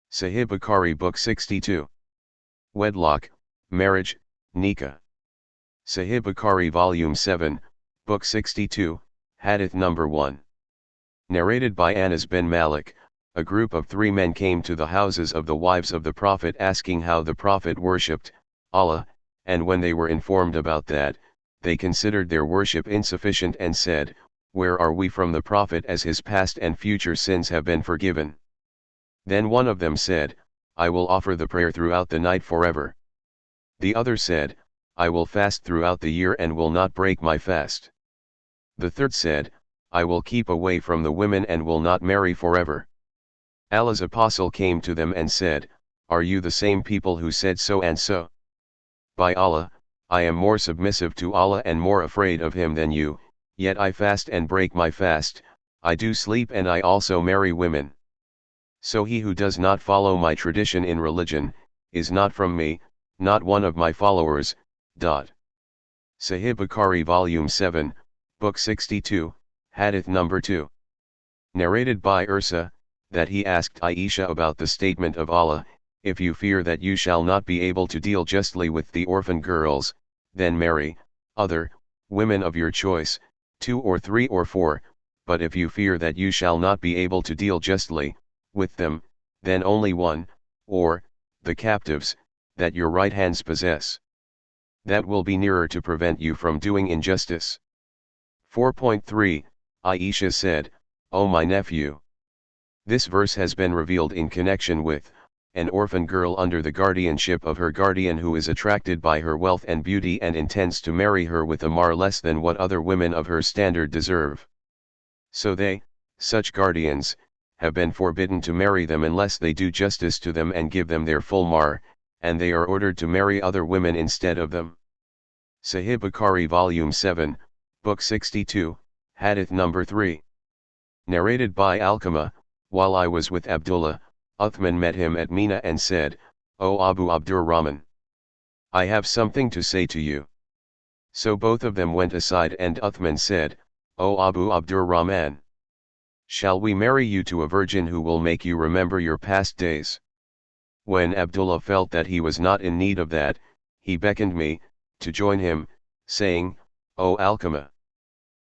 Sahih Bukhari Book 62. Wedlock, Marriage, Nikaah. Sahih Bukhari Volume 7, Book 62, Hadith number 1. Narrated by Anas bin Malik, a group of 3 men came to the houses of the wives of the Prophet asking how the Prophet worshipped Allah, and when they were informed about that, they considered their worship insufficient and said, "Where are we from the Prophet as his past and future sins have been forgiven?" Then one of them said, "I will offer the prayer throughout the night forever." The other said, "I will fast throughout the year and will not break my fast." The third said, "I will keep away from the women and will not marry forever." Allah's apostle came to them and said, "Are you the same people who said so and so? By Allah, I am more submissive to Allah and more afraid of him than you, yet I fast and break my fast, I do sleep and I also marry women. So he who does not follow my tradition in religion, is not from me, not one of my followers." Sahih Bukhari Volume 7, Book 62, Hadith number 2. Narrated by Ursa, that he asked Aisha about the statement of Allah, "If you fear that you shall not be able to deal justly with the orphan girls, then marry other women of your choice, 2 or 3 or 4, but if you fear that you shall not be able to deal justly with them, then only one, or the captives, that your right hands possess. That will be nearer to prevent you from doing injustice." 4.3, Aisha said, "O my nephew." This verse has been revealed in connection with an orphan girl under the guardianship of her guardian who is attracted by her wealth and beauty and intends to marry her with a mahr less than what other women of her standard deserve. So they, such guardians, have been forbidden to marry them unless they do justice to them and give them their full mahr, and they are ordered to marry other women instead of them. Sahih Bukhari Volume 7, Book 62, Hadith number 3. Narrated by Alqamah, while I was with Abdullah, Uthman met him at Mina and said, "O Abu Abdurrahman, I have something to say to you." So both of them went aside and Uthman said, "O Abu Abdurrahman, shall we marry you to a virgin who will make you remember your past days?" When Abdullah felt that he was not in need of that, he beckoned me to join him, saying, "O Alqamah."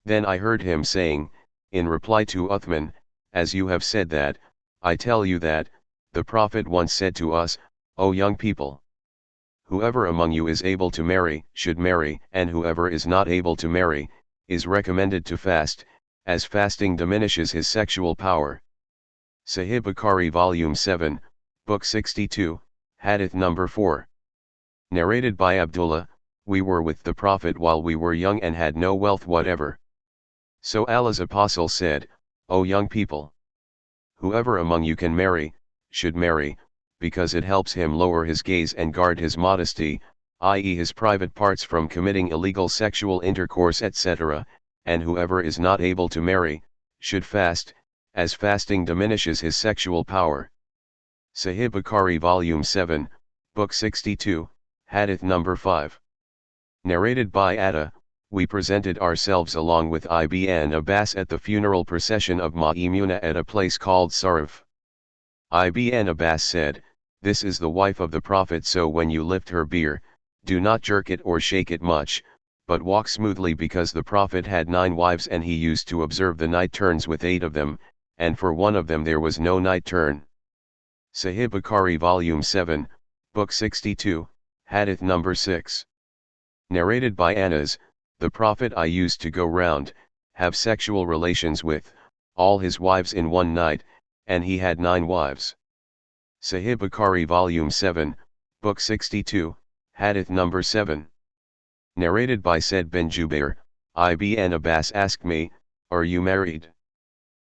Then I heard him saying, in reply to Uthman, "As you have said that, I tell you that, the Prophet once said to us, O young people, whoever among you is able to marry, should marry, and whoever is not able to marry, is recommended to fast, as fasting diminishes his sexual power." Sahih Bukhari Volume 7, Book 62, Hadith number 4. Narrated by Abdullah, we were with the Prophet while we were young and had no wealth whatever. So Allah's apostle said, "O young people, whoever among you can marry, should marry, because it helps him lower his gaze and guard his modesty, i.e. his private parts from committing illegal sexual intercourse etc., and whoever is not able to marry, should fast, as fasting diminishes his sexual power." Sahih Bukhari Volume 7, Book 62, Hadith number 5. Narrated by Atta, we presented ourselves along with Ibn Abbas at the funeral procession of Ma'imunah at a place called Sarif. Ibn Abbas said, "This is the wife of the Prophet, so when you lift her bier, do not jerk it or shake it much, but walk smoothly, because the Prophet had 9 wives and he used to observe the night turns with 8 of them, and for one of them there was no night turn." Sahih Bukhari Volume 7, Book 62, Hadith number 6. Narrated by Anas, the Prophet I used to go round, have sexual relations with all his wives in one night, and he had 9 wives. Sahih Bukhari Volume 7, Book 62, Hadith number 7. Narrated by Said bin Jubair, Ibn Abbas asked me, "Are you married?"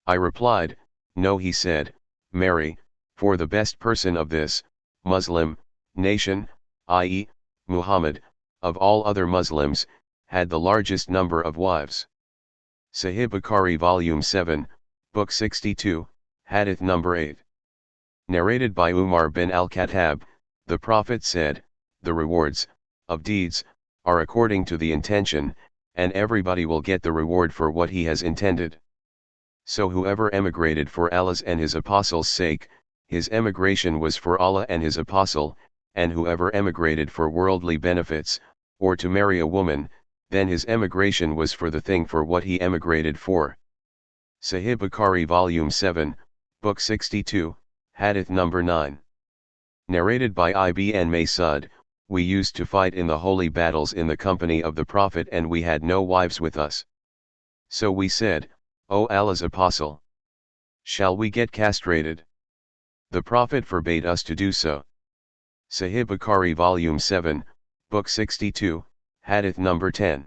I replied, "No." He said, "Marry, for the best person of this Muslim nation, i.e., Muhammad, of all other Muslims, had the largest number of wives." Sahih Bukhari Volume 7, Book 62, Hadith number 8. Narrated by Umar bin al-Khattab, the Prophet said, "The rewards of deeds are according to the intention, and everybody will get the reward for what he has intended. So whoever emigrated for Allah's and his apostles' sake, his emigration was for Allah and his apostle, and whoever emigrated for worldly benefits, or to marry a woman, then his emigration was for the thing for what he emigrated for. Sahih Bukhari Volume 7, Book 62, Hadith number 9. Narrated by Ibn Masud, we used to fight in the holy battles in the company of the Prophet and we had no wives with us. So we said, O Allah's apostle, shall we get castrated? The Prophet forbade us to do so. Sahih Bukhari Volume 7, Book 62, Hadith number 10.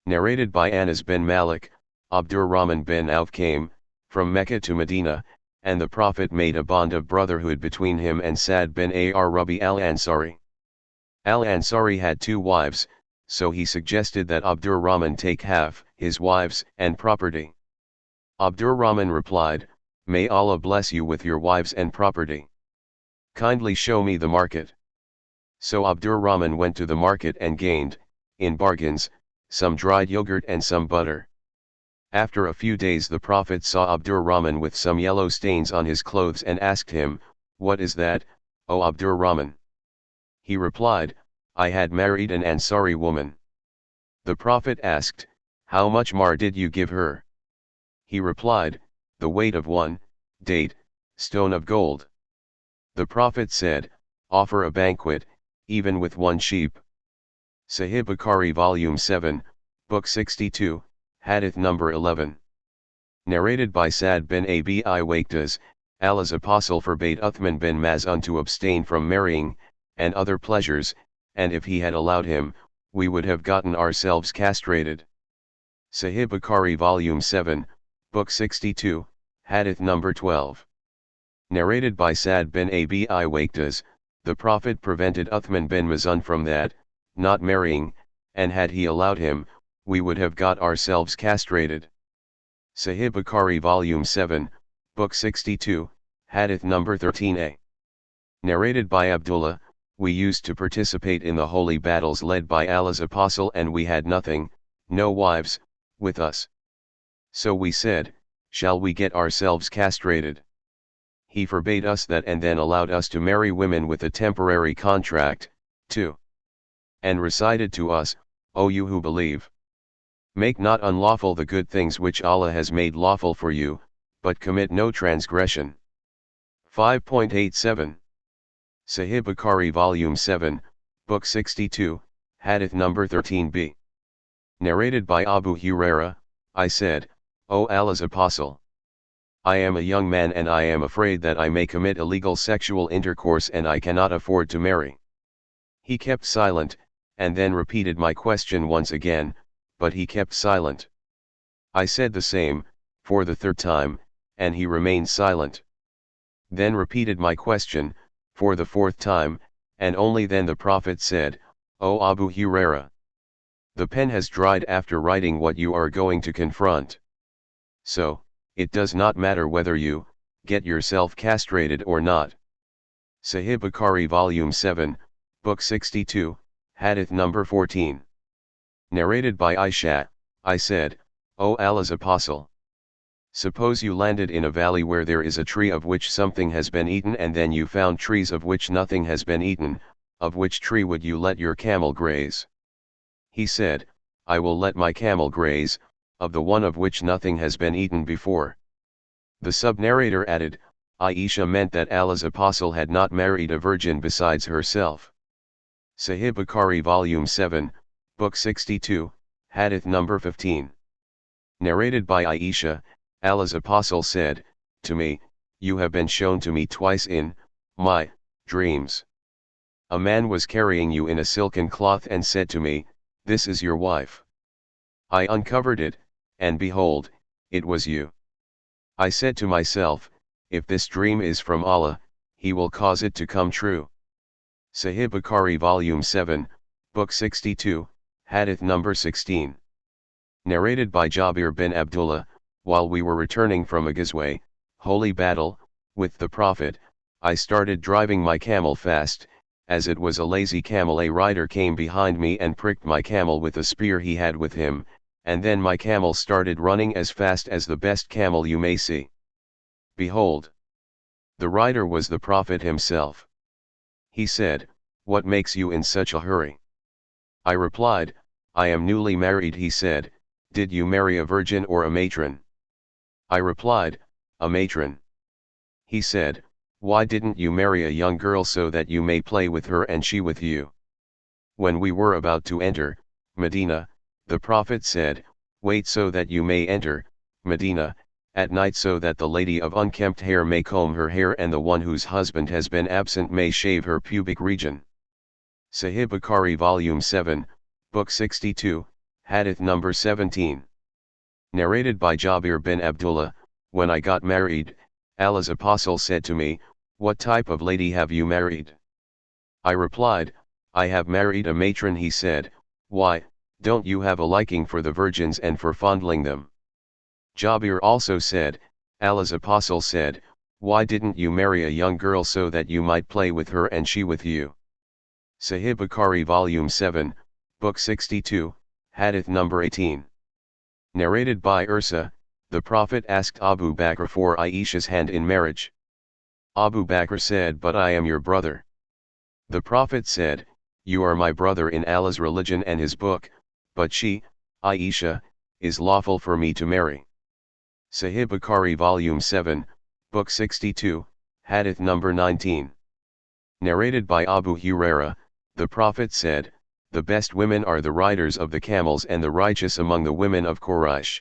Narrated by Anas bin Malik, Abdurrahman bin Auf came, from Mecca to Medina, and the Prophet made a bond of brotherhood between him and Sa'd bin Rabi al-Ansari. Al-Ansari had 2 wives, so he suggested that Abdurrahman take half, his wives and property. Abdurrahman replied, May Allah bless you with your wives and property. Kindly show me the market. So Abdurrahman went to the market and gained, in bargains, some dried yogurt and some butter. After a few days the Prophet saw Abdurrahman with some yellow stains on his clothes and asked him, What is that, O Abdurrahman? He replied, I had married an Ansari woman. The Prophet asked, How much mar did you give her? He replied, The weight of 1 date, stone of gold. The Prophet said, Offer a banquet, even with 1 sheep. Sahih Bukhari Volume 7, Book 62, Hadith number 11. Narrated by Sa'd bin Abi Waqqas, Allah's apostle forbade Uthman bin Maz'un to abstain from marrying, and other pleasures, and if he had allowed him, we would have gotten ourselves castrated. Sahih Bukhari Volume 7, Book 62, Hadith number 12. Narrated by Sa'd bin Abi Waqqas, the Prophet prevented Uthman bin Maz'un from that, not marrying, and had he allowed him, we would have got ourselves castrated. Sahih Bukhari Volume 7, Book 62, Hadith number 13a. Narrated by Abdullah, we used to participate in the holy battles led by Allah's apostle and we had nothing, no wives, with us. So we said, Shall we get ourselves castrated? He forbade us that and then allowed us to marry women with a temporary contract, too. And recited to us, O you who believe, make not unlawful the good things which Allah has made lawful for you, but commit no transgression. 5.87 Sahih Bukhari Volume 7, Book 62, Hadith number 13b. Narrated by Abu Huraira, I said, O Allah's apostle, I am a young man and I am afraid that I may commit illegal sexual intercourse and I cannot afford to marry. He kept silent, and then repeated my question once again, but he kept silent. I said the same, for the 3rd time, and he remained silent. Then repeated my question, for the 4th time, and only then the Prophet said, O Abu Huraira, the pen has dried after writing what you are going to confront. So, it does not matter whether you get yourself castrated or not. Sahih Bukhari Volume 7, Book 62, Hadith number 14. Narrated by Aisha, I said, O Allah's apostle, suppose you landed in a valley where there is a tree of which something has been eaten and then you found trees of which nothing has been eaten, of which tree would you let your camel graze? He said, I will let my camel graze, of the one of which nothing has been eaten before. The sub-narrator added, Aisha meant that Allah's apostle had not married a virgin besides herself. Sahih Bukhari Volume 7, Book 62, Hadith number 15. Narrated by Aisha, Allah's apostle said, to me, you have been shown to me twice in my dreams. A man was carrying you in a silken cloth and said to me, This is your wife. I uncovered it, and behold, it was you. I said to myself, if this dream is from Allah, He will cause it to come true. Sahih Bukhari Volume 7, Book 62, Hadith number 16. Narrated by Jabir bin Abdullah, while we were returning from a ghazwa, holy battle, with the Prophet, I started driving my camel fast. As it was a lazy camel, a rider came behind me and pricked my camel with a spear he had with him, and then my camel started running as fast as the best camel you may see. Behold, The writer was the Prophet himself. He said, "What makes you in such a hurry?" I replied, "I am newly married." He said, "Did you marry a virgin or a matron?" I replied, "A matron." He said, "Why didn't you marry a young girl so that you may play with her and she with you?" When we were about to enter Medina, the Prophet said, "Wait so that you may enter Medina at night, so that the lady of unkempt hair may comb her hair and the one whose husband has been absent may shave her pubic region." Sahih Bukhari Volume 7, Book 62, Hadith number 17. Narrated by Jabir bin Abdullah, "When I got married, Allah's Apostle said to me, 'What type of lady have you married?' I replied, 'I have married a matron.' He said, 'Why, don't you have a liking for the virgins and for fondling them?' Jabir also said, Allah's Apostle said, 'Why didn't you marry a young girl so that you might play with her and she with you?' Sahih Bukhari Volume 7, Book 62, Hadith number 18. Narrated by Ursa, the Prophet asked Abu Bakr for Aisha's hand in marriage. Abu Bakr said, 'But I am your brother.' The Prophet said, 'You are my brother in Allah's religion and his book, but she, Aisha, is lawful for me to marry.' Sahih Bukhari Volume 7, Book 62, Hadith number 19. Narrated by Abu Huraira, the Prophet said, 'The best women are the riders of the camels and the righteous among the women of Quraysh.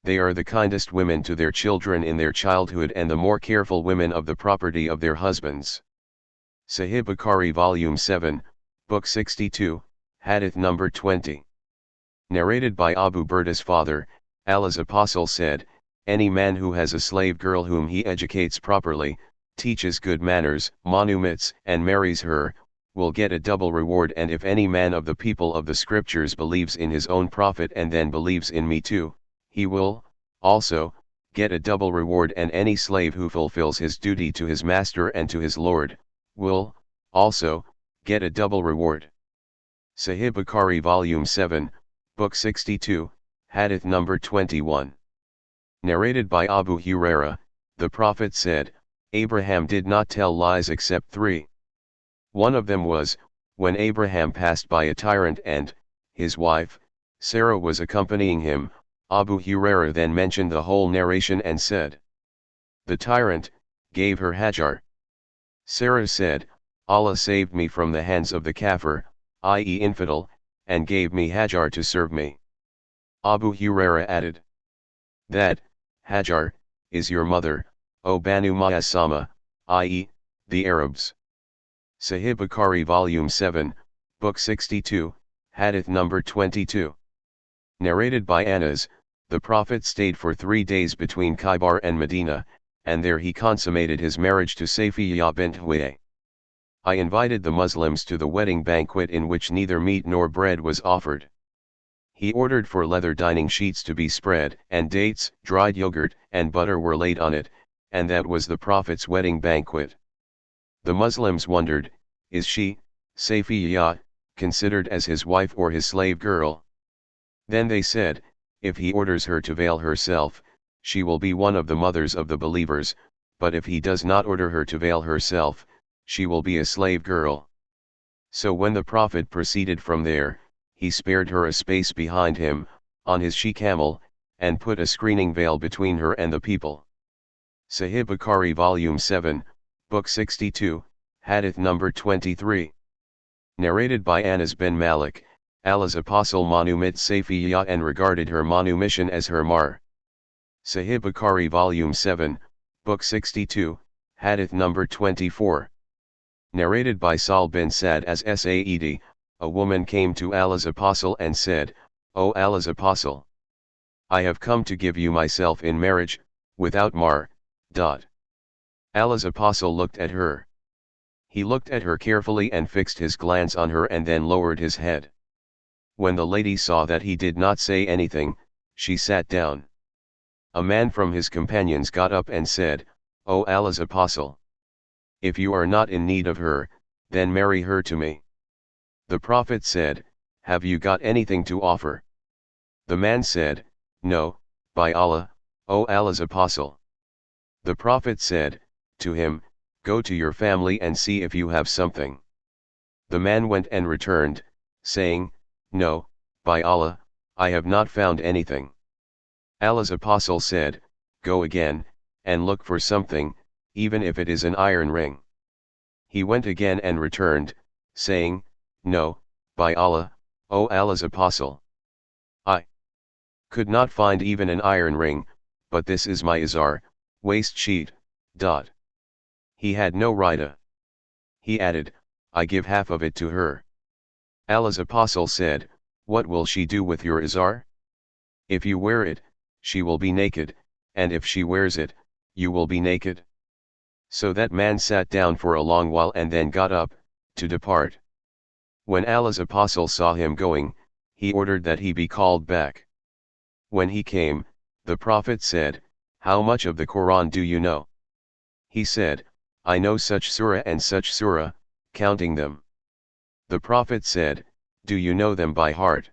They are the kindest women to their children in their childhood and the more careful women of the property of their husbands.' Sahih Bukhari Volume 7, Book 62, Hadith number 20. Narrated by Abu Burda's father, Allah's Apostle said, 'Any man who has a slave girl whom he educates properly, teaches good manners, monuments, and marries her, will get a double reward, and if any man of the people of the scriptures believes in his own prophet and then believes in me too, he will, also, get a double reward, and any slave who fulfills his duty to his master and to his lord, will, also, get a double reward.' Sahih Bukhari Volume 7, Book 62, Hadith number 21. Narrated by Abu Huraira, the Prophet said, 'Abraham did not tell lies except 3. One of them was, when Abraham passed by a tyrant and, his wife, Sarah was accompanying him. Abu Huraira then mentioned the whole narration and said, 'The tyrant gave her Hajar.' Sarah said, 'Allah saved me from the hands of the kafir, i.e. infidel, and gave me Hajar to serve me.' Abu Huraira added, 'That Hajar is your mother, O Banu Ma'asama, i.e., the Arabs.' Sahih Bukhari Volume 7, Book 62, Hadith number 22. Narrated by Anas, the Prophet stayed for 3 days between Khaybar and Medina, and there he consummated his marriage to Safiyyah bint Huyay. I invited the Muslims to the wedding banquet in which neither meat nor bread was offered. He ordered for leather dining sheets to be spread, and dates, dried yogurt, and butter were laid on it, and that was the Prophet's wedding banquet. The Muslims wondered, is she, Safiyyah, considered as his wife or his slave girl? Then they said, if he orders her to veil herself, she will be one of the mothers of the believers, but if he does not order her to veil herself, she will be a slave girl. So when the Prophet proceeded from there, he spared her a space behind him, on his she-camel, and put a screening veil between her and the people. Sahih Bukhari Volume 7, Book 62, Hadith number 23. Narrated by Anas bin Malik, Allah's Apostle manumit Safiyyah and regarded her manumission as her mar. Sahih Bukhari Volume 7, Book 62, Hadith number 24. Narrated by Sal bin Sa'd as Sa'id, a woman came to Allah's Apostle and said, O Allah's Apostle, I have come to give you myself in marriage, without mar. Allah's Apostle looked at her. He looked at her carefully and fixed his glance on her and then lowered his head. When the lady saw that he did not say anything, she sat down. A man from his companions got up and said, O Allah's Apostle, if you are not in need of her, then marry her to me. The Prophet said, have you got anything to offer? The man said, no, by Allah, O Allah's Apostle. The Prophet said, to him, "Go to your family and see if you have something." The man went and returned, saying, "No, by Allah, I have not found anything." Allah's apostle said, "Go again, and look for something, even if it is an iron ring." He went again and returned, saying, "No, by Allah, O Allah's apostle, I could not find even an iron ring, but this is my izar, waist sheet. He had no rida. He added, "I give half of it to her." Allah's apostle said, "What will she do with your izar? If you wear it, she will be naked, and if she wears it, you will be naked." So that man sat down for a long while and then got up, to depart. When Allah's apostle saw him going, he ordered that he be called back. When he came, the Prophet said, "How much of the Quran do you know?" He said, "I know such surah and such surah," counting them. The Prophet said, "Do you know them by heart?"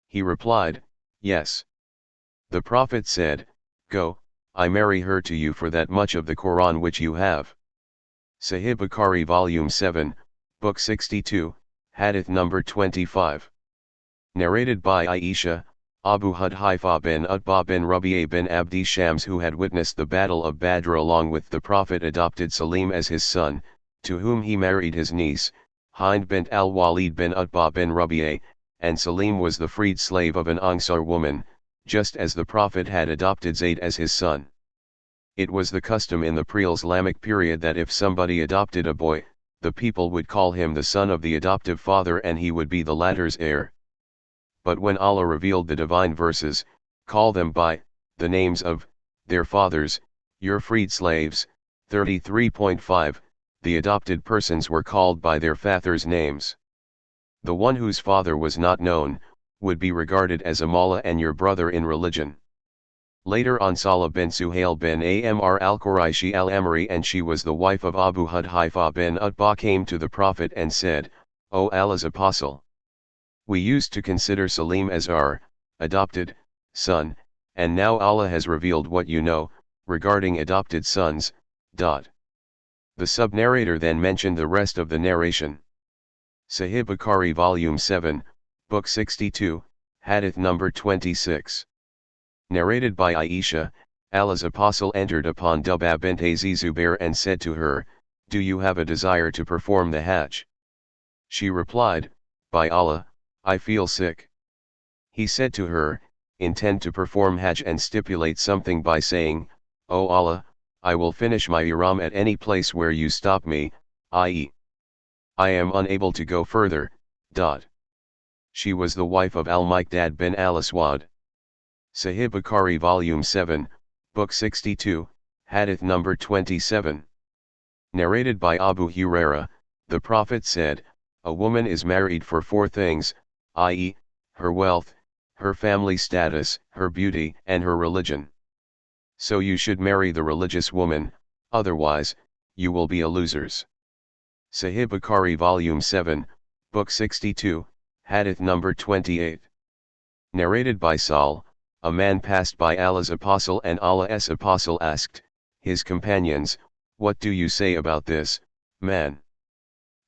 He replied, "Yes." The Prophet said, "Go, I marry her to you for that much of the Quran which you have." Sahih Bukhari Volume 7, Book 62, Hadith number 25. Narrated by Aisha, Abu Hudhaifa bin Utbah bin Rabi'a bin Abdi Shams, who had witnessed the battle of Badr along with the Prophet, adopted Salim as his son, to whom he married his niece, Hind bint al-Walid bin Utbah bin Rabi'a, and Salim was the freed slave of an Ansar woman, just as the Prophet had adopted Zayd as his son. It was the custom in the pre-Islamic period that if somebody adopted a boy, the people would call him the son of the adoptive father and he would be the latter's heir. But when Allah revealed the divine verses, "Call them by the names of their fathers, your freed slaves," 33.5, the adopted persons were called by their fathers' names. The one whose father was not known, would be regarded as a mawla and your brother in religion. Later on, Salah bin Suhail bin Amr al-Quraishi al-Amri, and she was the wife of Abu Hudhaifa bin Utbah, came to the Prophet and said, "O Allah's apostle, we used to consider Salim as our adopted son, and now Allah has revealed what you know regarding adopted sons." The sub-narrator then mentioned the rest of the narration. Sahih Bukhari Volume 7, Book 62, Hadith number 26. Narrated by Aisha, Allah's apostle entered upon Dubab bint Zubair and said to her, "Do you have a desire to perform the Hajj?" She replied, "By Allah, I feel sick." He said to her, "Intend to perform Hajj and stipulate something by saying, 'O Allah, I will finish my ihram at any place where you stop me, i.e. I am unable to go further.'" She was the wife of al-Miqdad bin al-Aswad. Sahih Bukhari Volume 7, Book 62, Hadith number 27. Narrated by Abu Huraira, the Prophet said, "A woman is married for four things, i.e., her wealth, her family status, her beauty, and her religion. So you should marry the religious woman, otherwise, you will be a losers." Sahih Bukhari Volume 7, Book 62, Hadith number 28. Narrated by Sahl, a man passed by Allah's apostle and Allah's apostle asked his companions, "What do you say about this man?"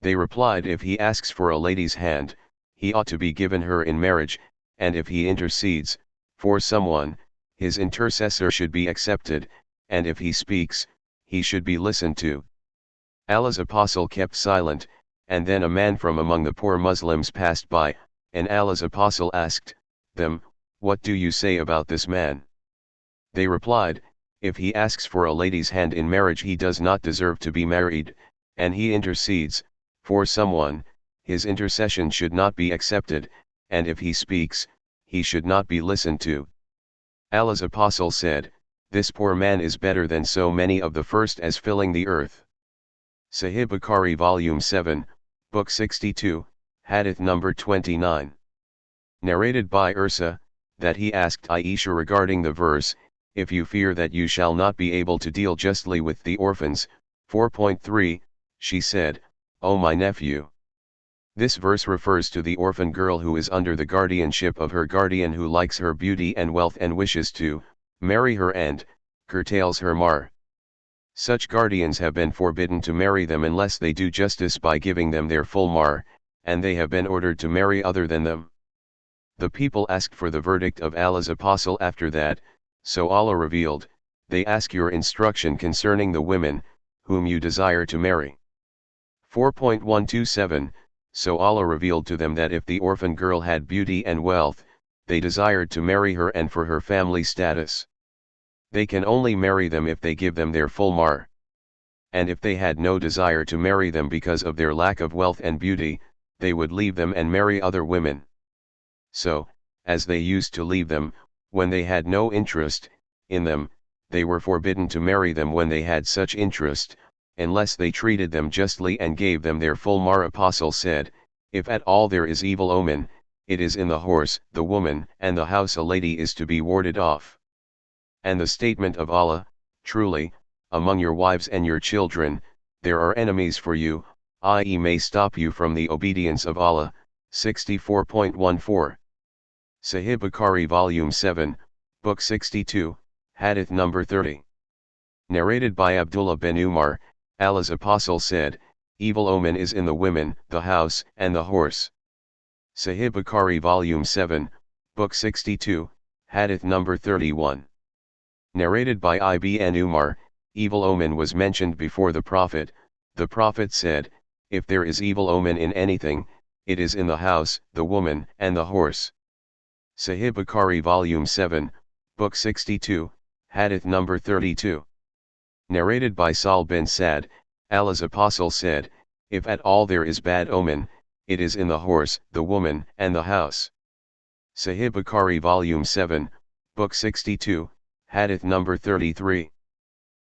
They replied, "If he asks for a lady's hand, he ought to be given her in marriage, and if he intercedes for someone, his intercessor should be accepted, and if he speaks, he should be listened to." Allah's apostle kept silent, and then a man from among the poor Muslims passed by, and Allah's apostle asked them, "What do you say about this man?" They replied, "If he asks for a lady's hand in marriage, he does not deserve to be married, and he intercedes for someone, his intercession should not be accepted, and if he speaks, he should not be listened to." Allah's apostle said, "This poor man is better than so many of the first as filling the earth." Sahih Bukhari Volume 7, Book 62, Hadith number 29. Narrated by Ursa, that he asked Aisha regarding the verse, "If you fear that you shall not be able to deal justly with the orphans," 4.3, she said, "O my nephew." This verse refers to the orphan girl who is under the guardianship of her guardian, who likes her beauty and wealth and wishes to marry her and curtails her mahr. Such guardians have been forbidden to marry them unless they do justice by giving them their full mahr, and they have been ordered to marry other than them. The people asked for the verdict of Allah's apostle after that, so Allah revealed, they ask your instruction concerning the women, whom you desire to marry. 4.127 So Allah revealed to them that if the orphan girl had beauty and wealth, they desired to marry her and for her family status. They can only marry them if they give them their full mahr. And if they had no desire to marry them because of their lack of wealth and beauty, they would leave them and marry other women. So, as they used to leave them, when they had no interest in them, they were forbidden to marry them when they had such interest, unless they treated them justly and gave them their full mahr. Apostle said, if at all there is evil omen, it is in the horse, the woman, and the house a lady is to be warded off. And the statement of Allah, truly, among your wives and your children, there are enemies for you, i.e. may stop you from the obedience of Allah. 64.14 Sahih Bukhari Volume 7, Book 62, Hadith number 30. Narrated by Abdullah bin Umar, Allah's Apostle said, evil omen is in the women, the house, and the horse. Sahih Bukhari Volume 7, Book 62, Hadith number 31. Narrated by Ibn Umar, evil omen was mentioned before the Prophet said, if there is evil omen in anything, it is in the house, the woman, and the horse. Sahih Bukhari Volume 7, Book 62, Hadith number 32. Narrated by Sahl bin Sa'd, Allah's Apostle said, if at all there is bad omen, it is in the horse, the woman, and the house. Sahih Bukhari Volume 7, Book 62, Hadith number 33.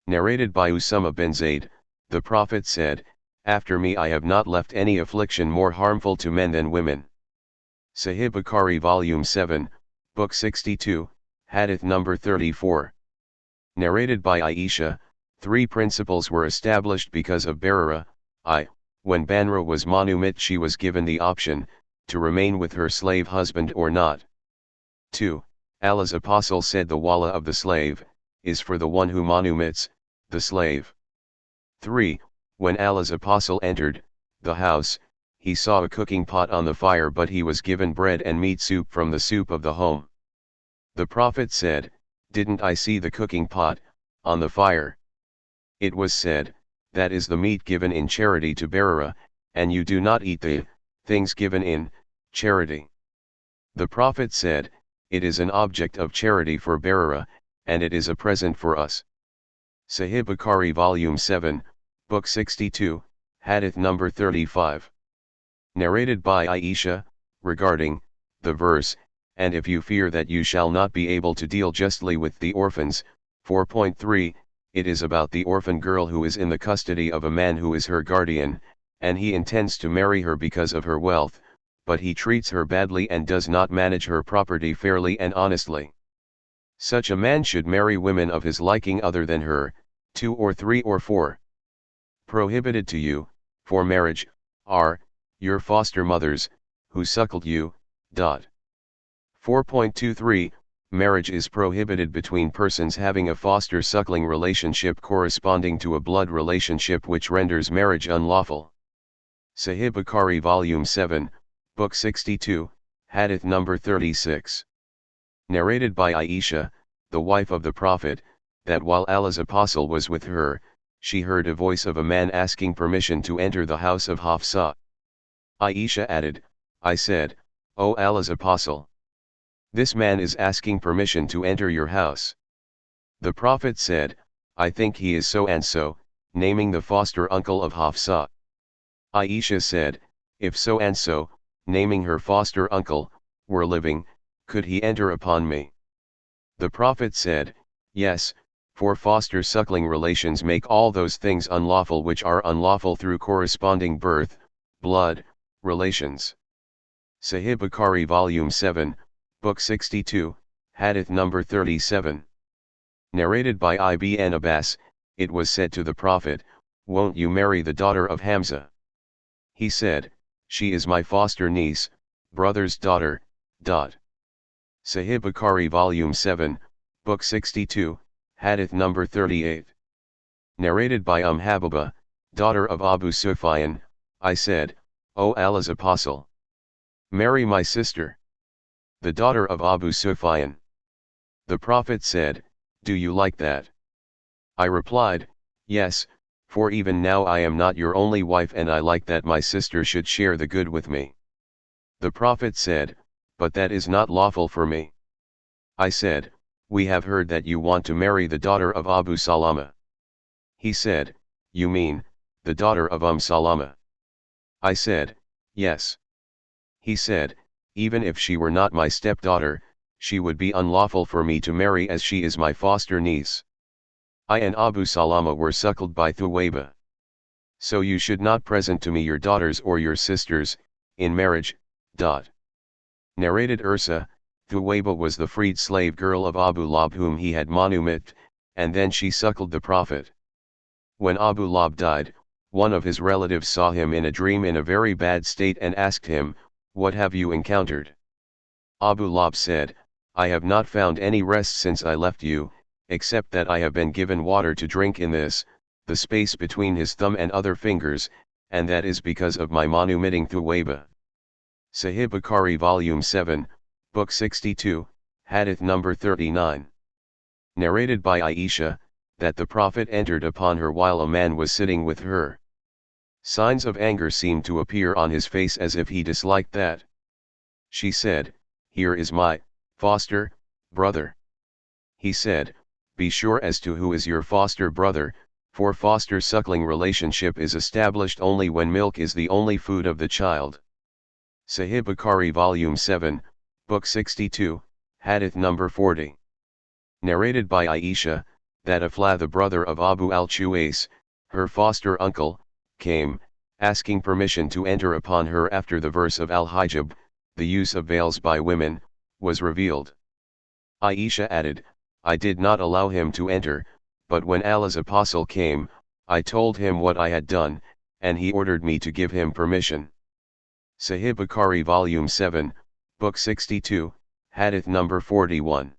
Narrated by Usama bin Zayd, the Prophet said, after me I have not left any affliction more harmful to men than women. Sahih Bukhari Volume 7, Book 62, Hadith number 34. Narrated by Aisha, 3 principles were established because of Barira. When Banra was manumit she was given the option, to remain with her slave husband or not. 2. Allah's Apostle said the wala of the slave, is for the one who manumits, the slave. 3. When Allah's Apostle entered the house, he saw a cooking pot on the fire but he was given bread and meat soup from the soup of the home. The Prophet said, didn't I see the cooking pot on the fire? It was said, that is the meat given in charity to Barira, and you do not eat the things given in charity. The Prophet said, it is an object of charity for Barira, and it is a present for us. Sahih Bukhari Volume 7, Book 62, Hadith number 35. Narrated by Aisha, regarding the verse, and if you fear that you shall not be able to deal justly with the orphans, 4.3, it is about the orphan girl who is in the custody of a man who is her guardian, and he intends to marry her because of her wealth, but he treats her badly and does not manage her property fairly and honestly. Such a man should marry women of his liking other than her, 2 or 3 or 4. Prohibited to you, for marriage, are your foster mothers, who suckled you. 4.23 Marriage is prohibited between persons having a foster suckling relationship corresponding to a blood relationship which renders marriage unlawful. Sahih Bukhari Volume 7, Book 62, Hadith number 36. Narrated by Aisha, the wife of the Prophet, that while Allah's Apostle was with her, she heard a voice of a man asking permission to enter the house of Hafsa. Aisha added, I said, O Allah's Apostle, this man is asking permission to enter your house. The Prophet said, I think he is so and so, naming the foster uncle of Hafsa. Aisha said, if so and so, naming her foster uncle, were living, could he enter upon me? The Prophet said, yes, for foster suckling relations make all those things unlawful which are unlawful through corresponding birth, blood, relations. Sahih Bukhari Volume 7, Book 62, Hadith number 37. Narrated by Ibn Abbas, it was said to the Prophet, won't you marry the daughter of Hamza? He said, she is my foster niece, brother's daughter. Sahih Bukhari Volume 7, Book 62, Hadith number 38. Narrated by Habiba, daughter of Abu Sufyan, I said, O Allah's apostle, marry my sister, the daughter of Abu Sufyan. The Prophet said, do you like that? I replied, yes, for even now I am not your only wife and I like that my sister should share the good with me. The Prophet said, but that is not lawful for me. I said, we have heard that you want to marry the daughter of Abu Salama. He said, you mean, the daughter of Salama? I said, yes. He said, even if she were not my stepdaughter, she would be unlawful for me to marry as she is my foster niece. I and Abu Salama were suckled by Thuwayba. So you should not present to me your daughters or your sisters, in marriage. Narrated Ursa, Thuwayba was the freed slave girl of Abu Lab whom he had manumitted, and then she suckled the Prophet. When Abu Lab died, one of his relatives saw him in a dream in a very bad state and asked him, what have you encountered? Abu Lab said, I have not found any rest since I left you, except that I have been given water to drink in this, the space between his thumb and other fingers, and that is because of my manumitting Thuwayba. Sahih Bukhari Volume 7, Book 62, Hadith number 39. Narrated by Aisha, that the Prophet entered upon her while a man was sitting with her. Signs of anger seemed to appear on his face as if he disliked that. She said, here is my foster brother. He said, be sure as to who is your foster brother, for foster suckling relationship is established only when milk is the only food of the child. Sahih Bukhari Volume 7, Book 62, Hadith number 40. Narrated by Aisha, that Afla the brother of Abu al-Chuwais, her foster uncle, came, asking permission to enter upon her after the verse of al-hijab, the use of veils by women, was revealed. Aisha added, I did not allow him to enter, but when Allah's apostle came, I told him what I had done, and he ordered me to give him permission. Sahih Bukhari Volume 7, Book 62, Hadith number 41.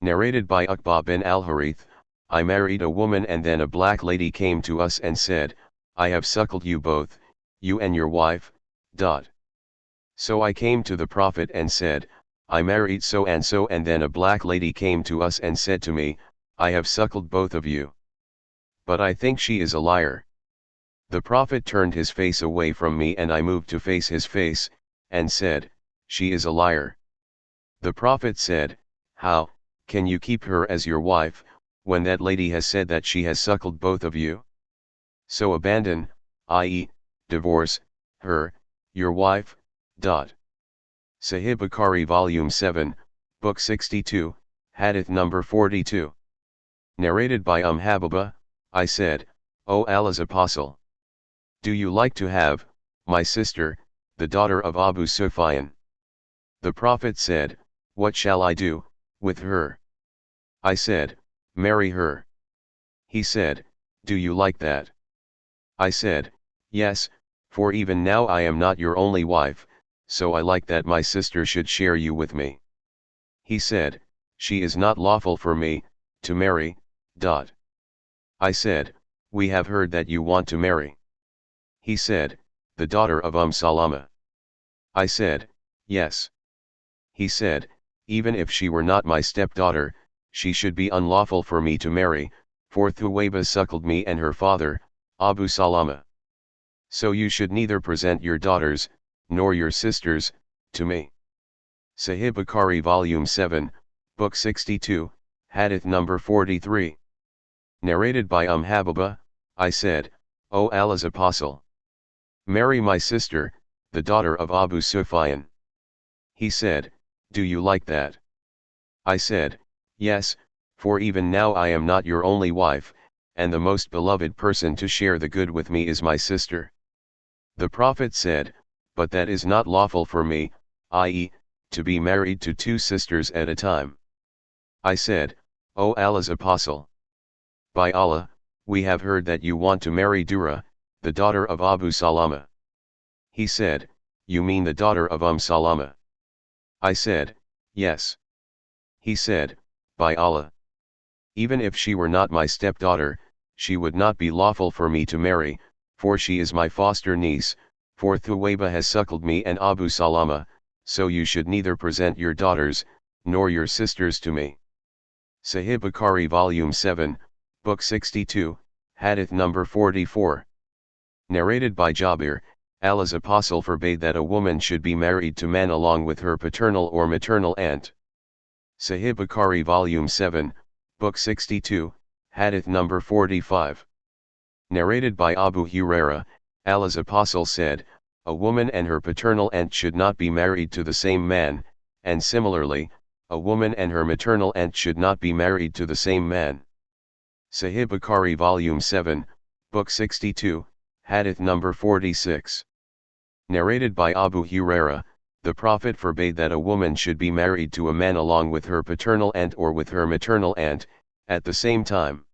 Narrated by Uqba bin al-Harith, I married a woman and then a black lady came to us and said, I have suckled you both, you and your wife. So I came to the Prophet and said, I married so and then a black lady came to us and said to me, I have suckled both of you. But I think she is a liar. The Prophet turned his face away from me and I moved to face his face, and said, she is a liar. The Prophet said, how can you keep her as your wife, when that lady has said that she has suckled both of you? So abandon, i.e., divorce, her, your wife. Sahih Bukhari Volume 7, Book 62, Hadith number 42. Narrated by Habiba, I said, O Allah's apostle, do you like to have my sister, the daughter of Abu Sufyan? The Prophet said, what shall I do with her? I said, marry her. He said, do you like that? I said, yes, for even now I am not your only wife, so I like that my sister should share you with me. He said, she is not lawful for me to marry. I said, we have heard that you want to marry. He said, the daughter of Salama. I said, yes. He said, even if she were not my stepdaughter, she should be unlawful for me to marry, for Thuwayba suckled me and her father, Abu Salama. So you should neither present your daughters, nor your sisters, to me. Sahih Bukhari Volume 7, Book 62, Hadith number 43. Narrated by Habiba, I said, O Allah's apostle, marry my sister, the daughter of Abu Sufyan. He said, do you like that? I said, yes, for even now I am not your only wife, and the most beloved person to share the good with me is my sister. The Prophet said, but that is not lawful for me, i.e., to be married to two sisters at a time. I said, O Allah's apostle, by Allah, we have heard that you want to marry Dura, the daughter of Abu Salama. He said, you mean the daughter of Salama? I said, yes. He said, by Allah, even if she were not my stepdaughter, she would not be lawful for me to marry, for she is my foster niece, for Thuwayba has suckled me and Abu Salama, so you should neither present your daughters, nor your sisters to me. Sahih Bukhari Volume 7, Book 62, Hadith number 44. Narrated by Jabir, Allah's apostle forbade that a woman should be married to man along with her paternal or maternal aunt. Sahih Bukhari Volume 7, Book 62, Hadith number 45. Narrated by Abu Huraira, Allah's apostle said, a woman and her paternal aunt should not be married to the same man, and similarly, a woman and her maternal aunt should not be married to the same man. Sahih Bukhari Volume 7, Book 62, Hadith number 46. Narrated by Abu Huraira, the Prophet forbade that a woman should be married to a man along with her paternal aunt or with her maternal aunt, at the same time.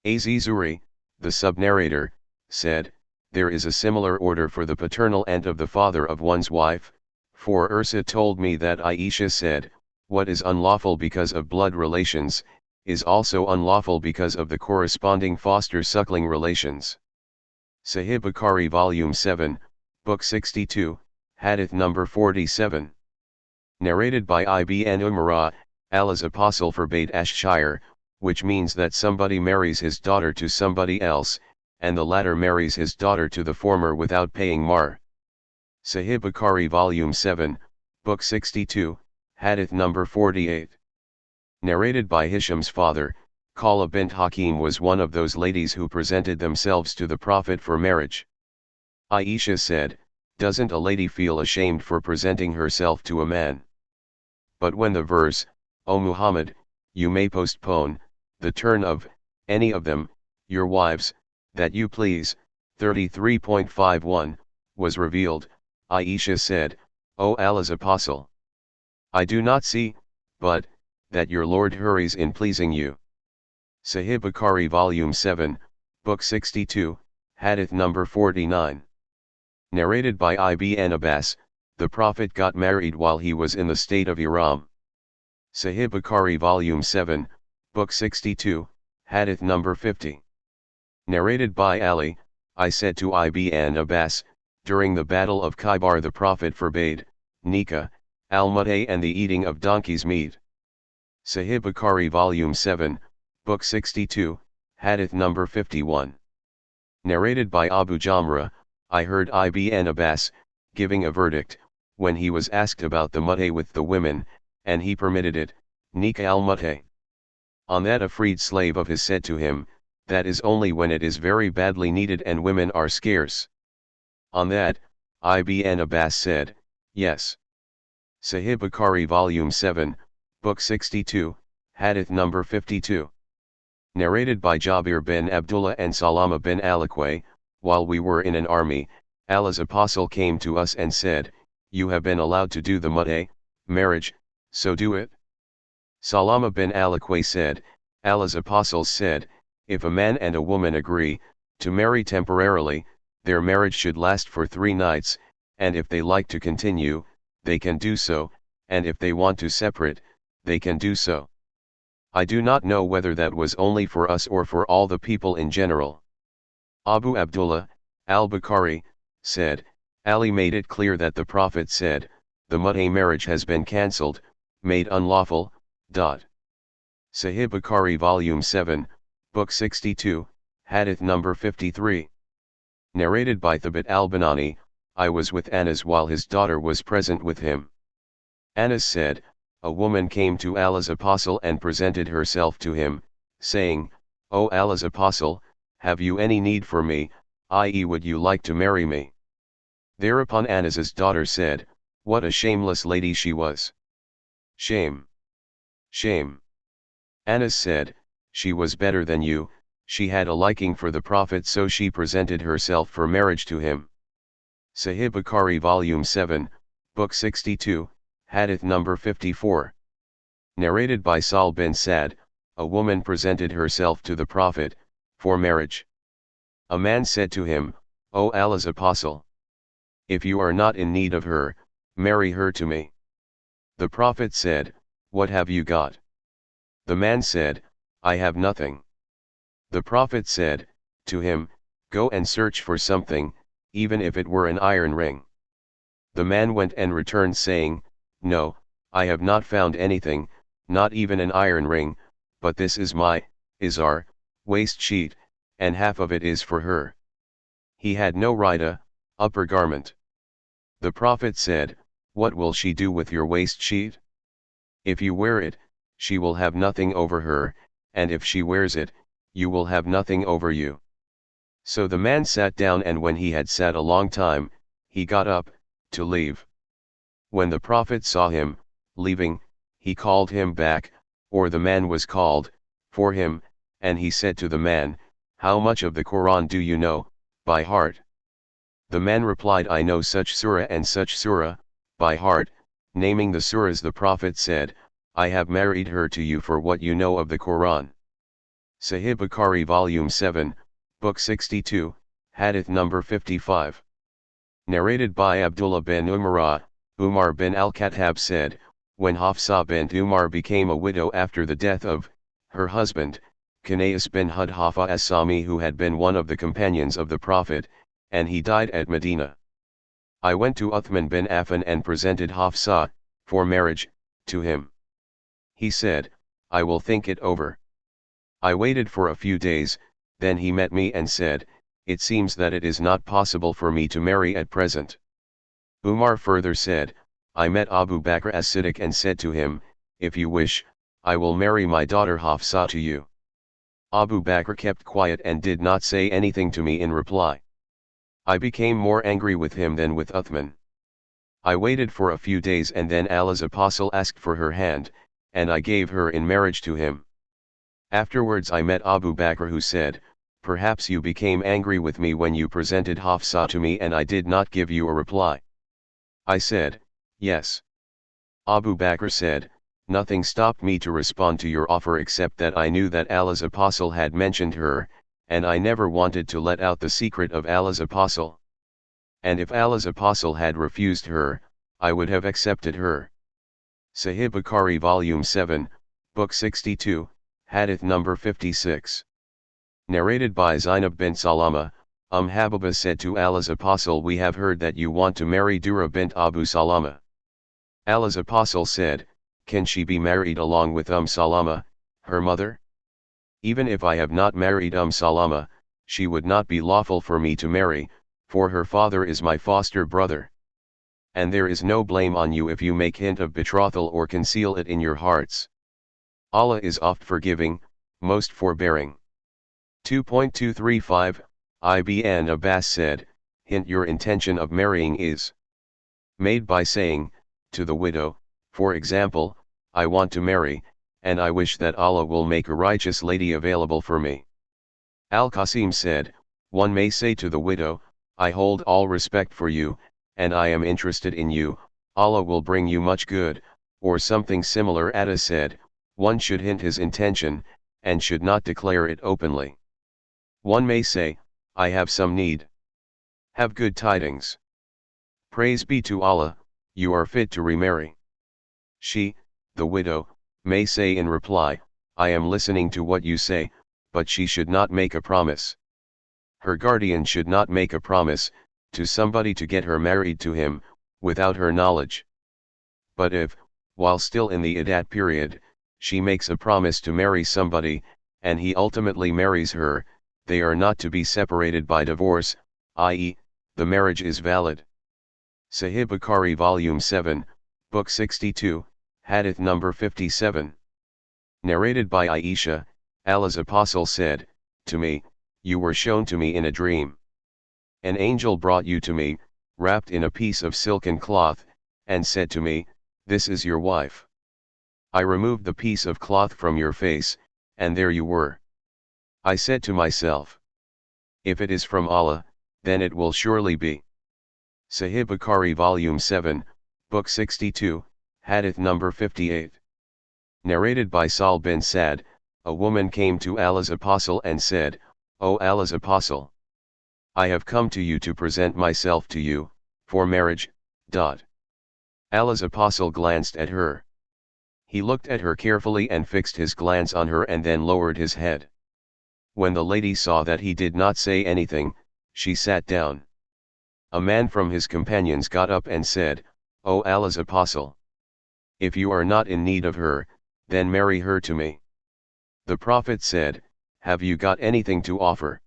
Az-Zuri, the sub-narrator, said, there is a similar order for the paternal aunt of the father of one's wife, for Ursa told me that Aisha said, what is unlawful because of blood relations, is also unlawful because of the corresponding foster-suckling relations. Sahih Bukhari Volume 7, Book 62, Hadith number 47. Narrated by Ibn Umar, Allah's apostle forbade ashshire, which means that somebody marries his daughter to somebody else, and the latter marries his daughter to the former without paying mahr. Sahih Bukhari Volume 7, Book 62, Hadith number 48. Narrated by Hisham's father, Khala bint Hakim was one of those ladies who presented themselves to the Prophet for marriage. Aisha said, doesn't a lady feel ashamed for presenting herself to a man? But when the verse, O Muhammad, you may postpone the turn of any of them, your wives, that you please, 33.51, was revealed, Aisha said, O Allah's apostle, I do not see, but, that your Lord hurries in pleasing you. Sahih Bukhari Volume 7, Book 62, Hadith number 49. Narrated by Ibn Abbas, the Prophet got married while he was in the state of Ihram. Sahih Bukhari Volume 7, Book 62, Hadith number 50. Narrated by Ali, I said to Ibn Abbas, during the Battle of Khaybar the Prophet forbade, Nikah, al-Mut'ah and the eating of donkey's meat. Sahih Bukhari Volume 7, Book 62, Hadith number 51. Narrated by Abu Jamra, I heard Ibn Abbas, giving a verdict, when he was asked about the Mut'ah with the women, and he permitted it, Nikah al-Mut'ah. On that a freed slave of his said to him, that is only when it is very badly needed and women are scarce. On that, Ibn Abbas said, yes. Sahih Bukhari Volume 7, Book 62, Hadith number 52. Narrated by Jabir bin Abdullah and Salama bin Alaqwa, while we were in an army, Allah's apostle came to us and said, you have been allowed to do the Mut'ah, marriage, so do it. Salama bin Alaqwa said, Allah's apostles said, if a man and a woman agree to marry temporarily, their marriage should last for 3 nights, and if they like to continue, they can do so, and if they want to separate, they can do so. I do not know whether that was only for us or for all the people in general. Abu Abdullah, al-Bukhari, said, Ali made it clear that the Prophet said, the Mut'ah marriage has been cancelled, made unlawful. Sahih Bukhari Volume 7, Book 62, Hadith number 53. Narrated by Thabit al-Bunani, I was with Anas while his daughter was present with him. Anas said, a woman came to Allah's apostle and presented herself to him, saying, O Allah's apostle, have you any need for me, i.e. would you like to marry me? Thereupon Anas's daughter said, what a shameless lady she was. Shame. Shame. Anas said, she was better than you, she had a liking for the Prophet so she presented herself for marriage to him. Sahih Bukhari Volume 7, Book 62, Hadith number 54. Narrated by Sal bin Sa'd, a woman presented herself to the Prophet, for marriage. A man said to him, O Allah's apostle, if you are not in need of her, marry her to me. The Prophet said, what have you got? The man said, I have nothing. The Prophet said to him, "Go and search for something, even if it were an iron ring." The man went and returned saying, "No, I have not found anything, not even an iron ring, but this is my izar, waist sheet, and half of it is for her." He had no rida, upper garment. The Prophet said, "What will she do with your waist sheet? If you wear it, she will have nothing over her, and if she wears it, you will have nothing over you." So the man sat down, and when he had sat a long time, he got up to leave. When the Prophet saw him leaving, he called him back, or the man was called for him, and he said to the man, "How much of the Quran do you know by heart?" The man replied, "I know such surah and such surah by heart." Naming the surahs, the Prophet said, "I have married her to you for what you know of the Quran." Sahih Bukhari Volume 7, Book 62, Hadith number 55. Narrated by Abdullah bin Umar bin al-Khattab said, when Hafsa bint Umar became a widow after the death of her husband, Qanais bin Hudhafa as-Sami, who had been one of the companions of the Prophet, and he died at Medina, I went to Uthman bin Affan and presented Hafsa for marriage to him. He said, "I will think it over." I waited for a few days, then he met me and said, "It seems that it is not possible for me to marry at present." Umar further said, I met Abu Bakr as-Siddiq and said to him, "If you wish, I will marry my daughter Hafsa to you." Abu Bakr kept quiet and did not say anything to me in reply. I became more angry with him than with Uthman. I waited for a few days, and then Allah's apostle asked for her hand, and I gave her in marriage to him. Afterwards I met Abu Bakr, who said, "Perhaps you became angry with me when you presented Hafsa to me and I did not give you a reply." I said, "Yes." Abu Bakr said, "Nothing stopped me to respond to your offer except that I knew that Allah's apostle had mentioned her, and I never wanted to let out the secret of Allah's apostle. And if Allah's apostle had refused her, I would have accepted her." Sahih Bukhari Volume 7, Book 62, Hadith number 56. Narrated by Zainab bint Salama, Habiba said to Allah's apostle, "We have heard that you want to marry Dura bint Abu Salama." Allah's apostle said, "Can she be married along with Salama, her mother? Even if I have not married Salama, she would not be lawful for me to marry, for her father is my foster brother. And there is no blame on you if you make hint of betrothal or conceal it in your hearts. Allah is oft forgiving, most forbearing." 2.235, Ibn Abbas said, "Hint your intention of marrying is made by saying, to the widow, for example, 'I want to marry, and I wish that Allah will make a righteous lady available for me.'" Al-Qasim said, "One may say to the widow, 'I hold all respect for you, and I am interested in you, Allah will bring you much good,' or something similar." Atta said, "One should hint his intention, and should not declare it openly. One may say, 'I have some need. Have good tidings. Praise be to Allah, you are fit to remarry.' She, the widow, may say in reply, 'I am listening to what you say,' but she should not make a promise. Her guardian should not make a promise to somebody to get her married to him, without her knowledge. But if, while still in the iddat period, she makes a promise to marry somebody, and he ultimately marries her, they are not to be separated by divorce, i.e., the marriage is valid. Sahih Bukhari Volume 7, Book 62, Hadith number 57. Narrated by Aisha, Allah's apostle said, "To me, you were shown to me in a dream. An angel brought you to me, wrapped in a piece of silken cloth, and said to me, 'This is your wife.' I removed the piece of cloth from your face, and there you were. I said to myself, 'If it is from Allah, then it will surely be.'" Sahih Bukhari Volume 7, Book 62, Hadith number 58. Narrated by Sal bin Sa'd, a woman came to Allah's apostle and said, "O Allah's apostle, I have come to you to present myself to you, for marriage." Allah's apostle glanced at her. He looked at her carefully and fixed his glance on her and then lowered his head. When the lady saw that he did not say anything, she sat down. A man from his companions got up and said, "O Allah's apostle! If you are not in need of her, then marry her to me." The Prophet said, "Have you got anything to offer?"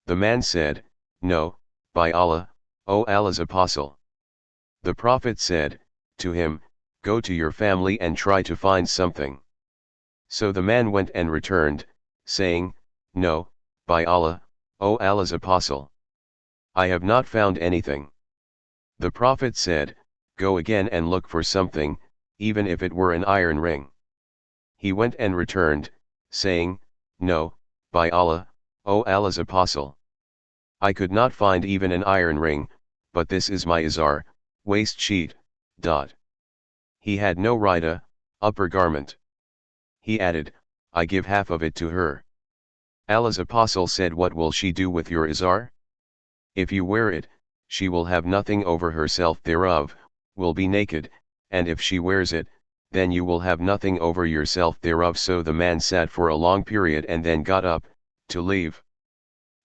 The man said, "No, by Allah, O Allah's apostle." The Prophet said to him, "Go to your family and try to find something." So the man went and returned, saying, "No, by Allah, O Allah's apostle. I have not found anything." The Prophet said, "Go again and look for something, even if it were an iron ring." He went and returned, saying, "No, by Allah, O Allah's apostle. I could not find even an iron ring, but this is my izar, waist sheet. He had no rida, upper garment. He added, "I give half of it to her." Allah's apostle said, "What will she do with your izar? If you wear it, she will have nothing over herself thereof, will be naked, and if she wears it, then you will have nothing over yourself thereof." So the man sat for a long period and then got up, to leave.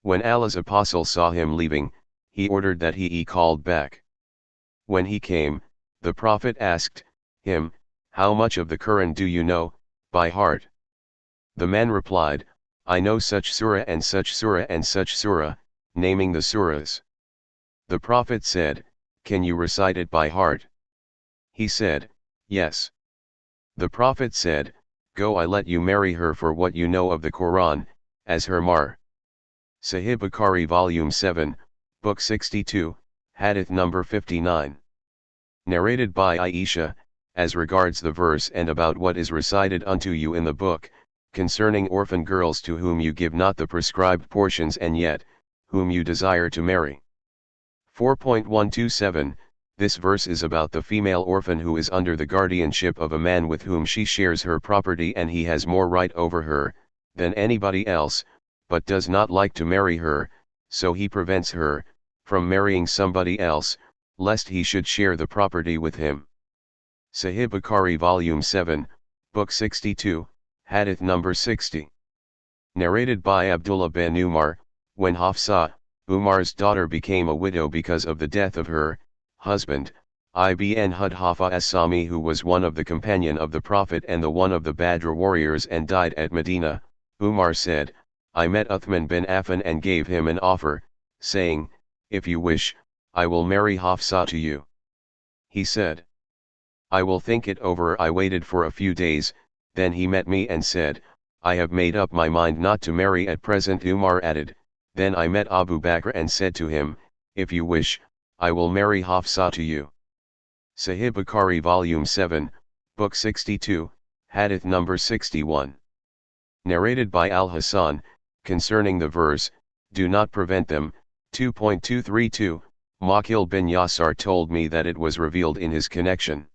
When Allah's apostle saw him leaving, he ordered that he be called back. When he came, the Prophet asked him, "How much of the Quran do you know, by heart?" The man replied, "I know such surah and such surah and such surah," naming the surahs. The Prophet said, "Can you recite it by heart?" He said, "Yes." The Prophet said, "Go, I let you marry her for what you know of the Quran, as her mar." Sahih Bukhari Volume 7, Book 62, Hadith number 59. Narrated by Aisha, as regards the verse and about what is recited unto you in the book, concerning orphan girls to whom you give not the prescribed portions and yet, whom you desire to marry. 4.127, this verse is about the female orphan who is under the guardianship of a man with whom she shares her property and he has more right over her, than anybody else, but does not like to marry her, so he prevents her, from marrying somebody else, lest he should share the property with him. Sahih Bukhari Volume 7, Book 62, Hadith number 60. Narrated by Abdullah bin Umar, when Hafsa, Umar's daughter, became a widow because of the death of her husband, Ibn Hudhafa as-Sami, who was one of the companion of the Prophet and the one of the Badr warriors and died at Medina, Umar said, "I met Uthman bin Affan and gave him an offer, saying, 'If you wish, I will marry Hafsa to you.' He said, 'I will think it over.' I waited for a few days, then he met me and said, 'I have made up my mind not to marry at present.' Umar added, 'Then I met Abu Bakr and said to him, If you wish, I will marry Hafsa to you.'" Sahih Bukhari Volume 7, Book 62, Hadith number 61. Narrated by Al-Hasan, concerning the verse, "Do not prevent them." 2.232, Maqil bin Yasar told me that it was revealed in his connection.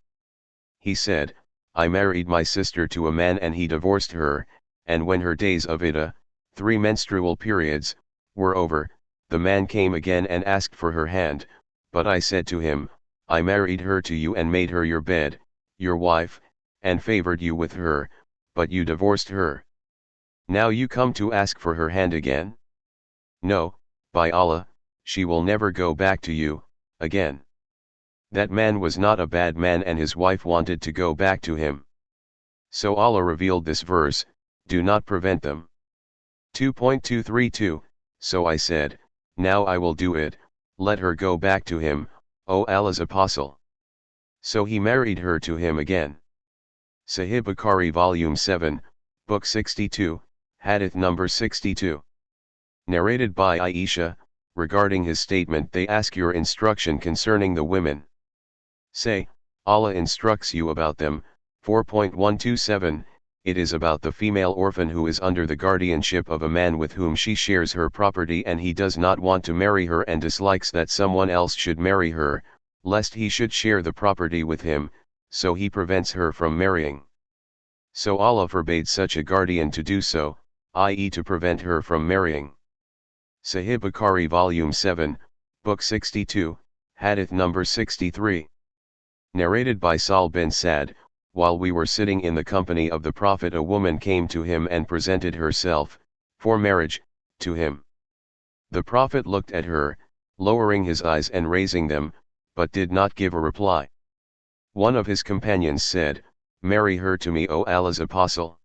He said, "I married my sister to a man and he divorced her, and when her days of iddah, 3 menstrual periods, were over, the man came again and asked for her hand, but I said to him, I married her to you and made her your bed, your wife, and favored you with her, but you divorced her. Now you come to ask for her hand again? No, by Allah, she will never go back to you, again." That man was not a bad man and his wife wanted to go back to him. So Allah revealed this verse, "Do not prevent them." 2.232, so I said, "Now I will do it, let her go back to him, O Allah's apostle." So he married her to him again. Sahih Bukhari Volume 7, Book 62, Hadith number 62. Narrated by Aisha, regarding his statement, "They ask your instruction concerning the women. Say, Allah instructs you about them." 4.127, it is about the female orphan who is under the guardianship of a man with whom she shares her property and he does not want to marry her and dislikes that someone else should marry her, lest he should share the property with him, so he prevents her from marrying. So Allah forbade such a guardian to do so, i.e. to prevent her from marrying. Sahih Bukhari Volume 7, Book 62, Hadith number 63. Narrated by Sahl bin Sa'd, while we were sitting in the company of the Prophet, a woman came to him and presented herself, for marriage, to him. The Prophet looked at her, lowering his eyes and raising them, but did not give a reply. One of his companions said, "Marry her to me, O Allah's Apostle."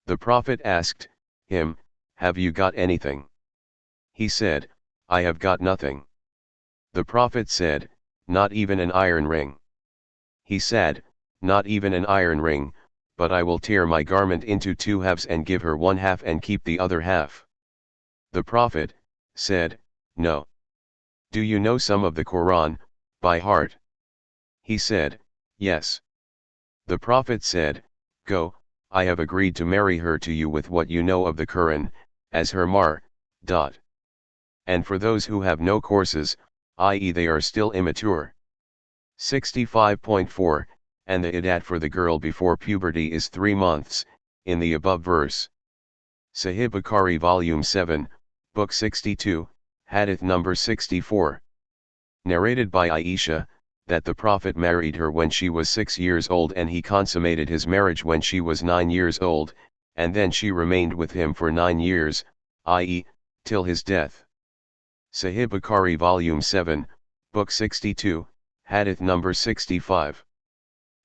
The Prophet asked him, "Have you got anything?" He said, "I have got nothing." The Prophet said, "Not even an iron ring?" He said, "Not even an iron ring, but I will tear my garment into 2 halves and give her 1 half and keep the other half." The Prophet said, "No. Do you know some of the Quran by heart?" He said, "Yes." The Prophet said, "Go, I have agreed to marry her to you with what you know of the Quran, as her mar. And for those who have no courses, i.e. they are still immature. 65.4, and the iddat for the girl before puberty is 3 months, in the above verse. Sahih Bukhari Volume 7, Book 62, Hadith number 64. Narrated by Aisha, that the Prophet married her when she was 6 years old and he consummated his marriage when she was 9 years old, and then she remained with him for 9 years, i.e., till his death. Sahih Bukhari Volume 7, Book 62, Hadith number 65.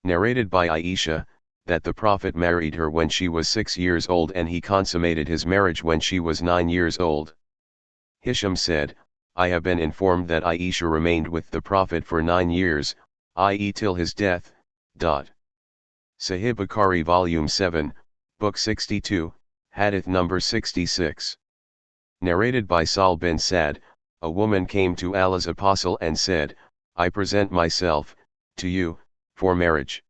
Narrated by Aisha, that the Prophet married her when she was 6 years old and he consummated his marriage when she was 9 years old. Hisham said, "I have been informed that Aisha remained with the Prophet for 9 years, i.e. till his death." Sahih Bukhari Volume 7, Book 62, Hadith number 66. Narrated by Sal bin Sa'd, a woman came to Allah's Apostle and said, "I present myself to you for marriage."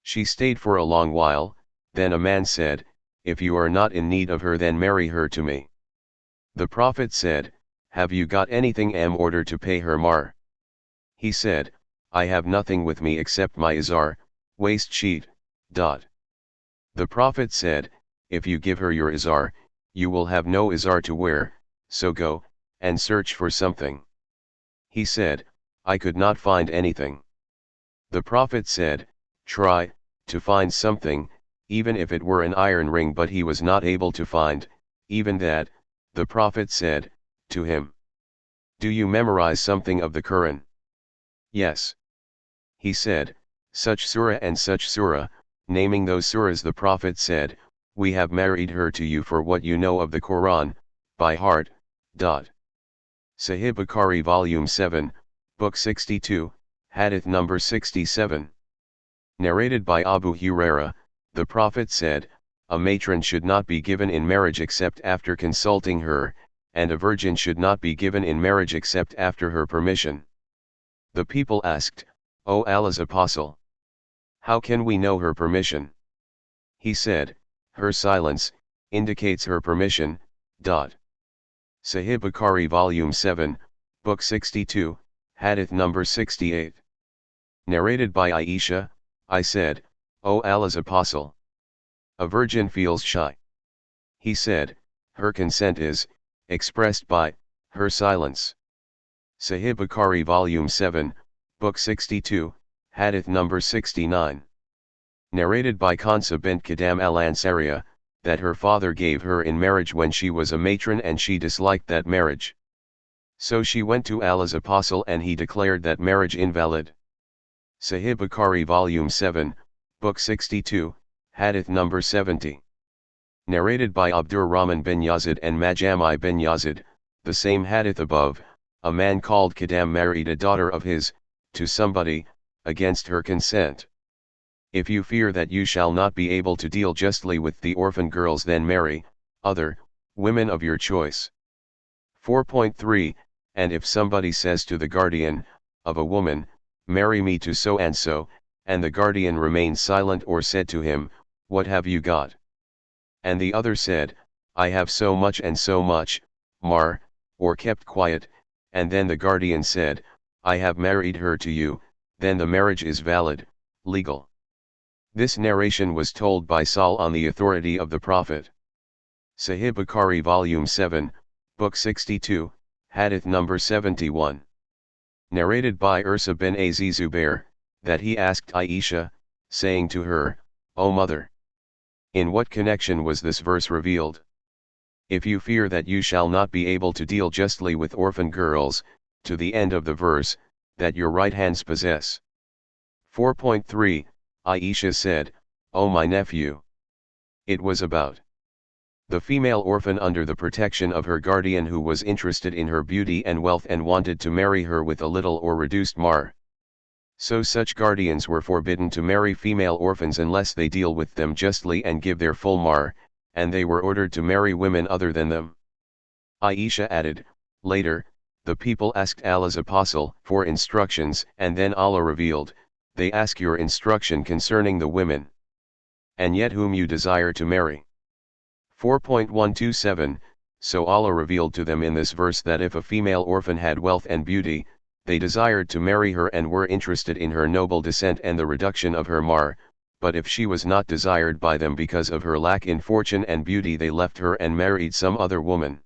She stayed for a long while, then a man said, "If you are not in need of her, then marry her to me." The Prophet said, "Have you got anything in order to pay her mar?" He said, "I have nothing with me except my izar, waist sheet. The Prophet said, "If you give her your izar, you will have no izar to wear, so go and search for something." He said, "I could not find anything." The Prophet said, "Try to find something, even if it were an iron ring," but he was not able to find even that. The Prophet said to him, "Do you memorize something of the Quran?" "Yes." He said, "Such surah and such surah," naming those surahs. The Prophet said, "We have married her to you for what you know of the Quran by heart. Sahih Bukhari Volume 7, Book 62, Hadith number 67. Narrated by Abu Huraira, the Prophet said, "A matron should not be given in marriage except after consulting her, and a virgin should not be given in marriage except after her permission." The people asked, "O Allah's Apostle, how can we know her permission?" He said, "Her silence indicates her permission." Sahih Bukhari Volume 7, Book 62, Hadith number 68. Narrated by Aisha, I said, "O Allah's Apostle, a virgin feels shy." He said, "Her consent is expressed by her silence." Sahih Bukhari Volume 7, Book 62, Hadith number 69. Narrated by Kansa bint Qadam al-Ansariya, that her father gave her in marriage when she was a matron and she disliked that marriage. So she went to Allah's Apostle and he declared that marriage invalid. Sahih Bukhari Volume 7, Book 62, Hadith number 70. Narrated by Abdur Rahman bin Yazid and Majami bin Yazid, the same hadith above. A man called Qadam married a daughter of his to somebody against her consent. If you fear that you shall not be able to deal justly with the orphan girls, then marry other women of your choice. 4.3 And if somebody says to the guardian of a woman, "Marry me to so and so," and the guardian remains silent, or said to him, "What have you got?" and the other said, "I have so much and so much, mar," or kept quiet, and then the guardian said, "I have married her to you," then the marriage is valid, legal. This narration was told by Sal on the authority of the Prophet. Sahih Bukhari Volume 7, Book 62, Hadith number 71. Narrated by Ursa bin Aziz Zubair, that he asked Aisha, saying to her, "O mother, in what connection was this verse revealed?" If you fear that you shall not be able to deal justly with orphan girls, to the end of the verse, that your right hands possess. 4.3, Aisha said, "O my nephew." It was about the female orphan under the protection of her guardian who was interested in her beauty and wealth and wanted to marry her with a little or reduced mahr. So such guardians were forbidden to marry female orphans unless they deal with them justly and give their full mahr, and they were ordered to marry women other than them. Aisha added, later, the people asked Allah's apostle for instructions and then Allah revealed, they ask your instruction concerning the women. And yet whom you desire to marry. 4.127, so Allah revealed to them in this verse that if a female orphan had wealth and beauty, they desired to marry her and were interested in her noble descent and the reduction of her mahr, but if she was not desired by them because of her lack in fortune and beauty they left her and married some other woman.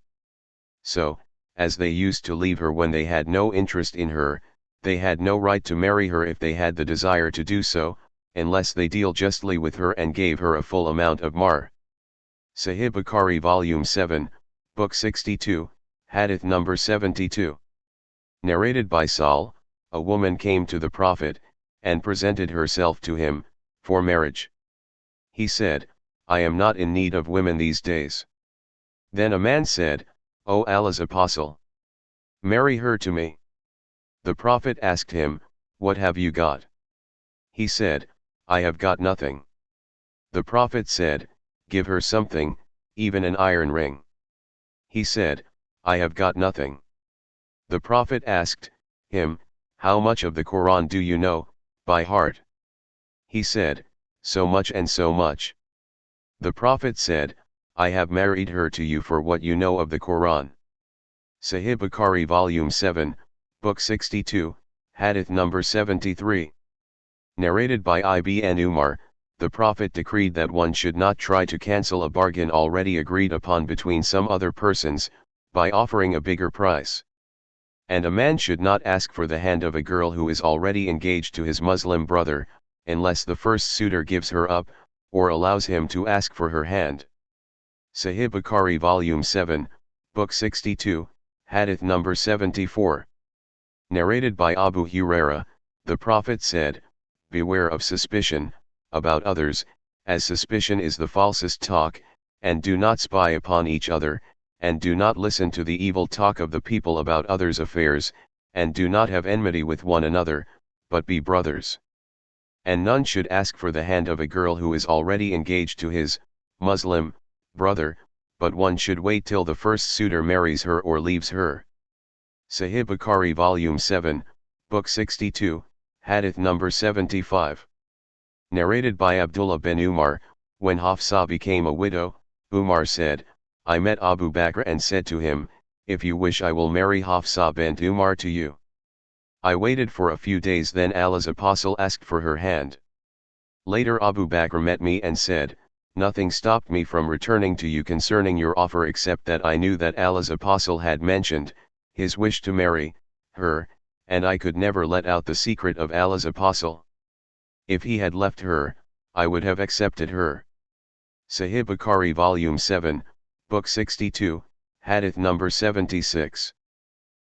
So, as they used to leave her when they had no interest in her, they had no right to marry her if they had the desire to do so, unless they deal justly with her and gave her a full amount of mahr. Sahih Bukhari Volume 7, Book 62, Hadith number 72. Narrated by Sahl, a woman came to the Prophet, and presented herself to him, for marriage. He said, I am not in need of women these days. Then a man said, O Allah's apostle, marry her to me. The Prophet asked him, what have you got? He said, I have got nothing. The Prophet said, give her something, even an iron ring. He said, I have got nothing. The Prophet asked him, how much of the Quran do you know, by heart? He said, so much and so much. The Prophet said, I have married her to you for what you know of the Quran. Sahih Bukhari Volume 7, Book 62, Hadith number 73. Narrated by Ibn Umar, the Prophet decreed that one should not try to cancel a bargain already agreed upon between some other persons, by offering a bigger price. And a man should not ask for the hand of a girl who is already engaged to his Muslim brother, unless the first suitor gives her up, or allows him to ask for her hand. Sahih Bukhari Volume 7, Book 62, Hadith number 74. Narrated by Abu Huraira, the Prophet said, beware of suspicion, about others, as suspicion is the falsest talk, and do not spy upon each other, and do not listen to the evil talk of the people about others' affairs, and do not have enmity with one another, but be brothers. And none should ask for the hand of a girl who is already engaged to his Muslim brother, but one should wait till the first suitor marries her or leaves her. Sahih Bukhari Volume 7, Book 62, Hadith number 75. Narrated by Abdullah bin Umar, when Hafsa became a widow, Umar said, I met Abu Bakr and said to him, if you wish I will marry Hafsa bint Umar to you. I waited for a few days, then Allah's apostle asked for her hand. Later Abu Bakr met me and said, nothing stopped me from returning to you concerning your offer except that I knew that Allah's apostle had mentioned his wish to marry her, and I could never let out the secret of Allah's apostle. If he had left her, I would have accepted her. Sahih Bukhari Volume 7, Book 62, Hadith number 76.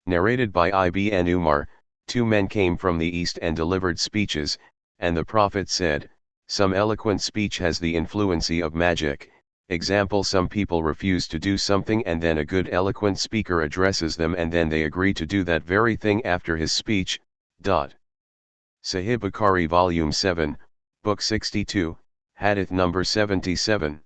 Narrated by Ibn Umar, two men came from the east and delivered speeches, and the Prophet said, some eloquent speech has the influency of magic. Example, some people refuse to do something and then a good eloquent speaker addresses them and then they agree to do that very thing after his speech. Sahih Bukhari Volume 7, Book 62, Hadith number 77.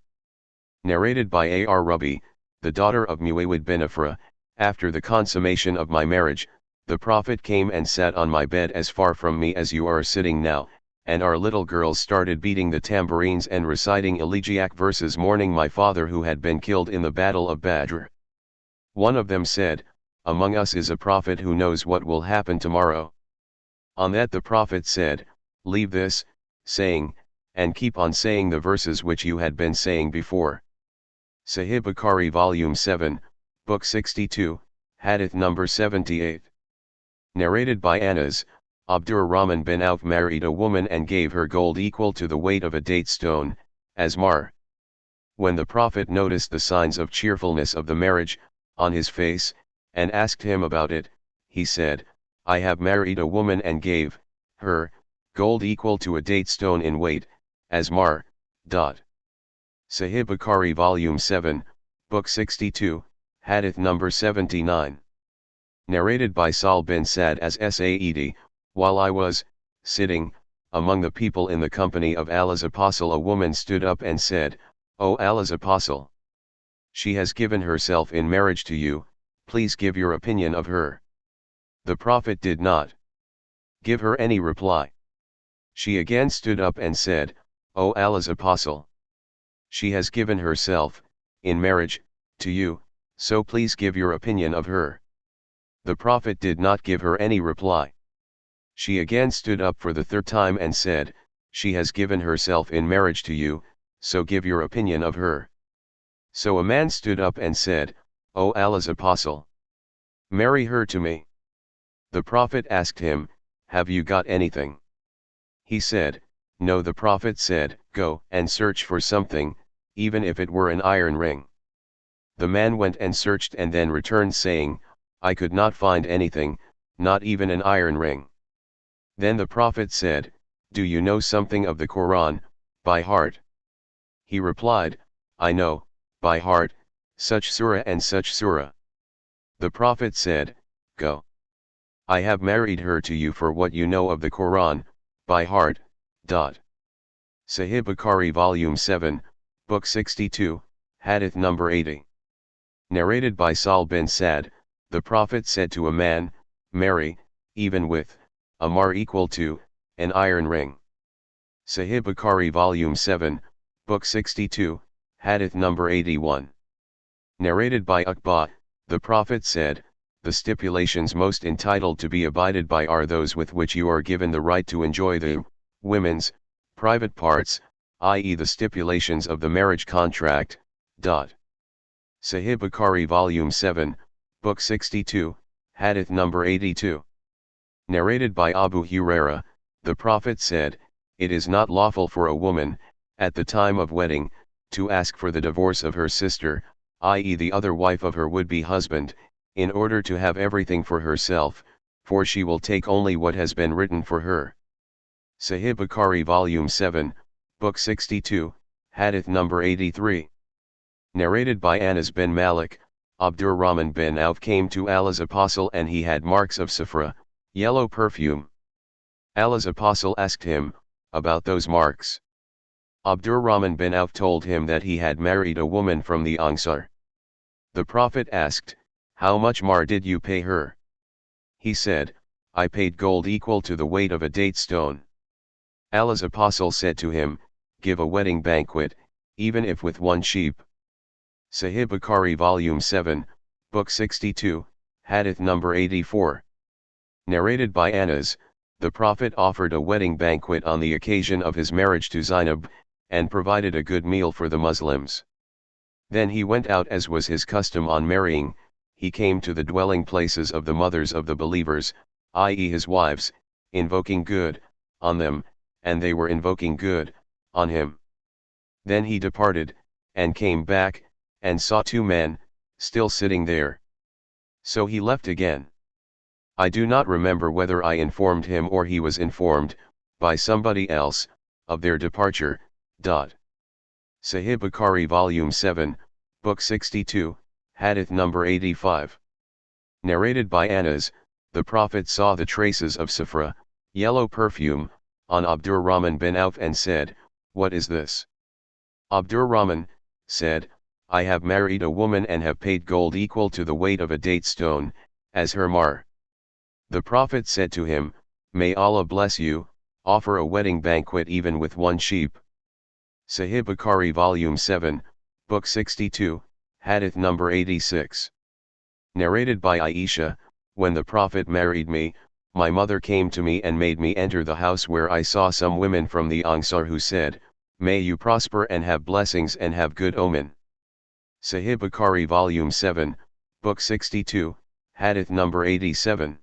Narrated by A.R. Rubi, the daughter of Muawid bin Afra, after the consummation of my marriage, the Prophet came and sat on my bed as far from me as you are sitting now, and our little girls started beating the tambourines and reciting elegiac verses mourning my father who had been killed in the battle of Badr. One of them said, among us is a prophet who knows what will happen tomorrow. On that the Prophet said, leave this, saying, and keep on saying the verses which you had been saying before. Sahih Bukhari Volume 7, Book 62, Hadith number 78. Narrated by Anas, Abdurrahman bin Auf married a woman and gave her gold equal to the weight of a date stone, as mahr. When the Prophet noticed the signs of cheerfulness of the marriage on his face, and asked him about it, he said, I have married a woman and gave her gold equal to a date stone in weight, as mar. Sahih Bukhari Volume 7, Book 62, Hadith number 79. Narrated by Sal bin Sa'd as Sa'id, while I was sitting among the people in the company of Allah's apostle, a woman stood up and said, O Allah's apostle, she has given herself in marriage to you, please give your opinion of her. The Prophet did not give her any reply. She again stood up and said, O Allah's apostle, she has given herself in marriage to you, so please give your opinion of her. The Prophet did not give her any reply. She again stood up for the third time and said, she has given herself in marriage to you, so give your opinion of her. So a man stood up and said, O Allah's apostle, marry her to me. The Prophet asked him, have you got anything? He said, no. The Prophet said, go and search for something, even if it were an iron ring. The man went and searched and then returned saying, I could not find anything, not even an iron ring. Then the Prophet said, do you know something of the Quran, by heart? He replied, I know, by heart, such surah and such surah. The Prophet said, go. I have married her to you for what you know of the Quran, by heart. Sahih Bukhari Volume 7, Book 62, Hadith number 80. Narrated by Sal bin Sa'd, the Prophet said to a man, marry, even with a mar equal to an iron ring. Sahih Bukhari Volume 7, Book 62, Hadith number 81. Narrated by Uqba, the Prophet said, the stipulations most entitled to be abided by are those with which you are given the right to enjoy the women's private parts, i.e. the stipulations of the marriage contract. Sahih Bukhari Volume 7, Book 62, Hadith number 82. Narrated by Abu Huraira, the Prophet said, it is not lawful for a woman, at the time of wedding, to ask for the divorce of her sister, i.e. the other wife of her would-be husband, in order to have everything for herself, for she will take only what has been written for her. Sahih Bukhari Volume 7, Book 62, Hadith number 83. Narrated by Anas bin Malik, Abdurrahman bin Auf came to Allah's apostle and he had marks of saffra, yellow perfume. Allah's apostle asked him about those marks. Abdurrahman bin Auf told him that he had married a woman from the ангիր. The Prophet asked, how much mar did you pay her? He said, I paid gold equal to the weight of a date stone. Allah's apostle said to him, give a wedding banquet, even if with one sheep. Sahih Bukhari Volume 7, Book 62, Hadith number 84. Narrated by Anas, the Prophet offered a wedding banquet on the occasion of his marriage to Zainab, and provided a good meal for the Muslims. Then he went out as was his custom on marrying. He came to the dwelling places of the mothers of the believers, i.e. his wives, invoking good on them, and they were invoking good on him. Then he departed, and came back, and saw two men, still sitting there. So he left again. I do not remember whether I informed him or he was informed, by somebody else, of their departure. Sahih Bukhari Volume 7, Book 62, Hadith number 85. Narrated by Anas, the Prophet saw the traces of saffra, yellow perfume, on Abdurrahman bin Auf and said, what is this? Abdurrahman said, I have married a woman and have paid gold equal to the weight of a date stone, as her mar. The Prophet said to him, may Allah bless you, offer a wedding banquet even with one sheep. Sahih Bukhari Volume 7, Book 62, Hadith number 86. Narrated by Aisha, when the Prophet married me, my mother came to me and made me enter the house where I saw some women from the ангիր who said, may you prosper and have blessings and have good omen. Sahih Bukhari Volume 7, Book 62, Hadith number 87.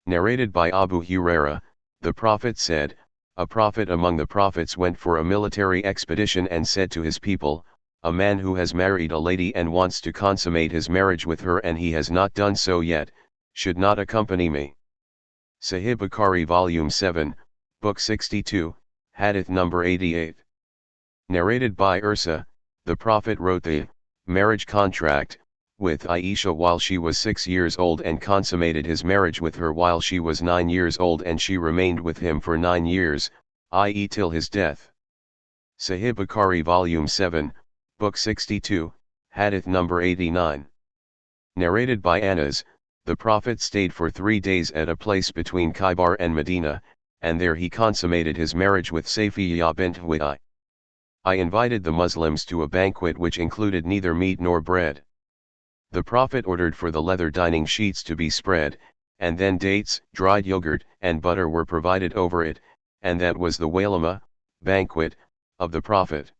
Narrated by Abu Huraira, the Prophet said, a prophet among the prophets went for a military expedition and said to his people, a man who has married a lady and wants to consummate his marriage with her and he has not done so yet, should not accompany me. Sahih Bukhari Volume 7, Book 62, Hadith number 88. Narrated by Ursa, the Prophet wrote the marriage contract with Aisha while she was 6 years old and consummated his marriage with her while she was 9 years old, and she remained with him for 9 years, i.e. till his death. Sahih Bukhari Volume 7, Book 62, Hadith number 89. Narrated by Anas, the Prophet stayed for 3 days at a place between Khaybar and Medina, and there he consummated his marriage with Safiyyah bint Huwai. I invited the Muslims to a banquet which included neither meat nor bread. The Prophet ordered for the leather dining sheets to be spread, and then dates, dried yogurt, and butter were provided over it, and that was the walima, banquet, of the Prophet.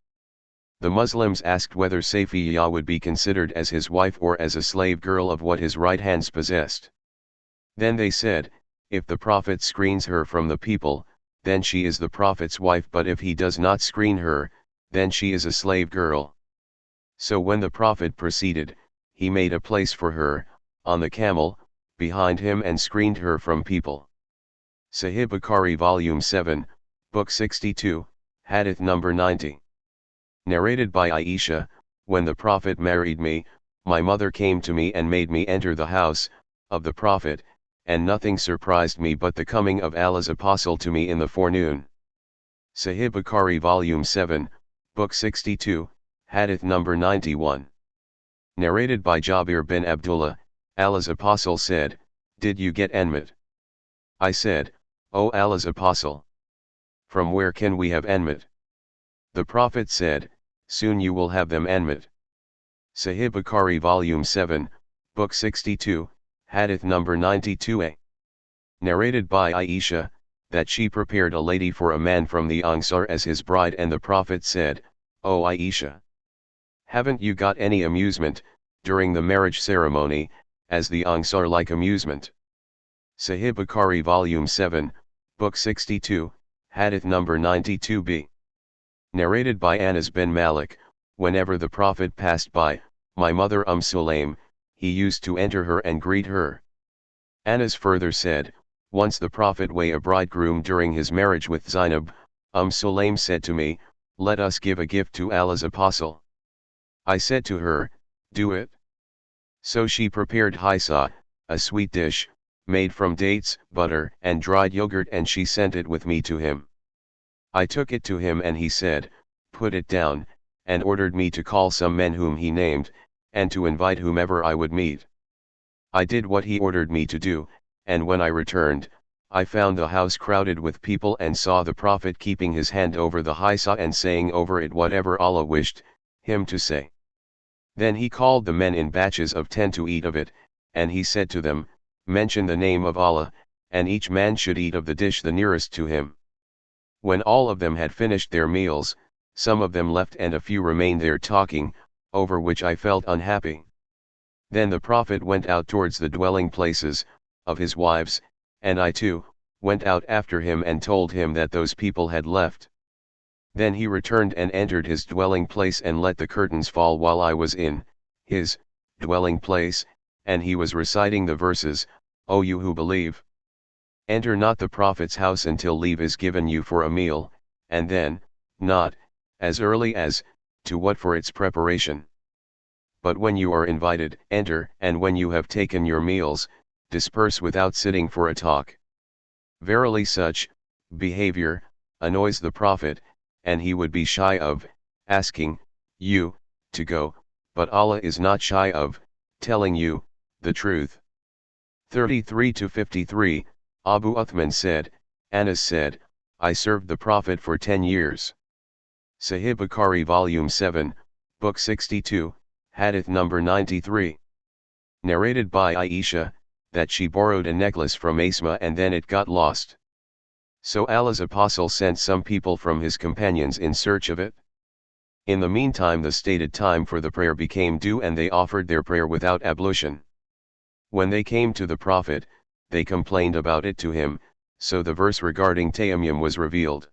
The Muslims asked whether Safiyyah would be considered as his wife or as a slave girl of what his right hands possessed. Then they said, if the Prophet screens her from the people, then she is the Prophet's wife, but if he does not screen her, then she is a slave girl. So when the Prophet proceeded, he made a place for her, on the camel, behind him, and screened her from people. Sahih Bukhari Volume 7, Book 62, Hadith number 90. Narrated by Aisha, when the Prophet married me, my mother came to me and made me enter the house of the Prophet, and nothing surprised me but the coming of Allah's apostle to me in the forenoon. Sahih Bukhari Volume 7, Book 62, Hadith number 91. Narrated by Jabir bin Abdullah, Allah's apostle said, did you get enmit? I said, O Allah's apostle, from where can we have enmit? The Prophet said, soon you will have them enmit. Sahih Bukhari Volume 7, Book 62, Hadith number 92a. Narrated by Aisha, that she prepared a lady for a man from the Ангիր as his bride, and the Prophet said, O Aisha, haven't you got any amusement during the marriage ceremony, as the Ангիր like amusement? Sahih Bukhari Volume 7, Book 62, Hadith number 92b. Narrated by Anas bin Malik, whenever the Prophet passed by my mother Sulaim, he used to enter her and greet her. Anas further said, once the Prophet was a bridegroom during his marriage with Zainab, Sulaim said to me, let us give a gift to Allah's apostle. I said to her, do it. So she prepared haisa, a sweet dish, made from dates, butter, and dried yogurt, and she sent it with me to him. I took it to him and he said, put it down, and ordered me to call some men whom he named, and to invite whomever I would meet. I did what he ordered me to do, and when I returned, I found the house crowded with people and saw the Prophet keeping his hand over the haisa and saying over it whatever Allah wished him to say. Then he called the men in batches of 10 to eat of it, and he said to them, mention the name of Allah, and each man should eat of the dish the nearest to him. When all of them had finished their meals, some of them left and a few remained there talking, over which I felt unhappy. Then the Prophet went out towards the dwelling places of his wives, and I too went out after him and told him that those people had left. Then he returned and entered his dwelling place and let the curtains fall while I was in his dwelling place, and he was reciting the verses, O you who believe, enter not the Prophet's house until leave is given you for a meal, and then, not, as early as, to what for its preparation. But when you are invited, enter, and when you have taken your meals, disperse without sitting for a talk. Verily such behavior annoys the Prophet, and he would be shy of asking you to go, but Allah is not shy of telling you the truth. 33-53, Abu Uthman said, Anas said, I served the Prophet for 10 years. Sahih Bukhari Volume 7, Book 62, Hadith number 93. Narrated by Aisha, that she borrowed a necklace from Asma and then it got lost. So Allah's apostle sent some people from his companions in search of it. In the meantime the stated time for the prayer became due and they offered their prayer without ablution. When they came to the Prophet, they complained about it to him, so the verse regarding tayammum was revealed.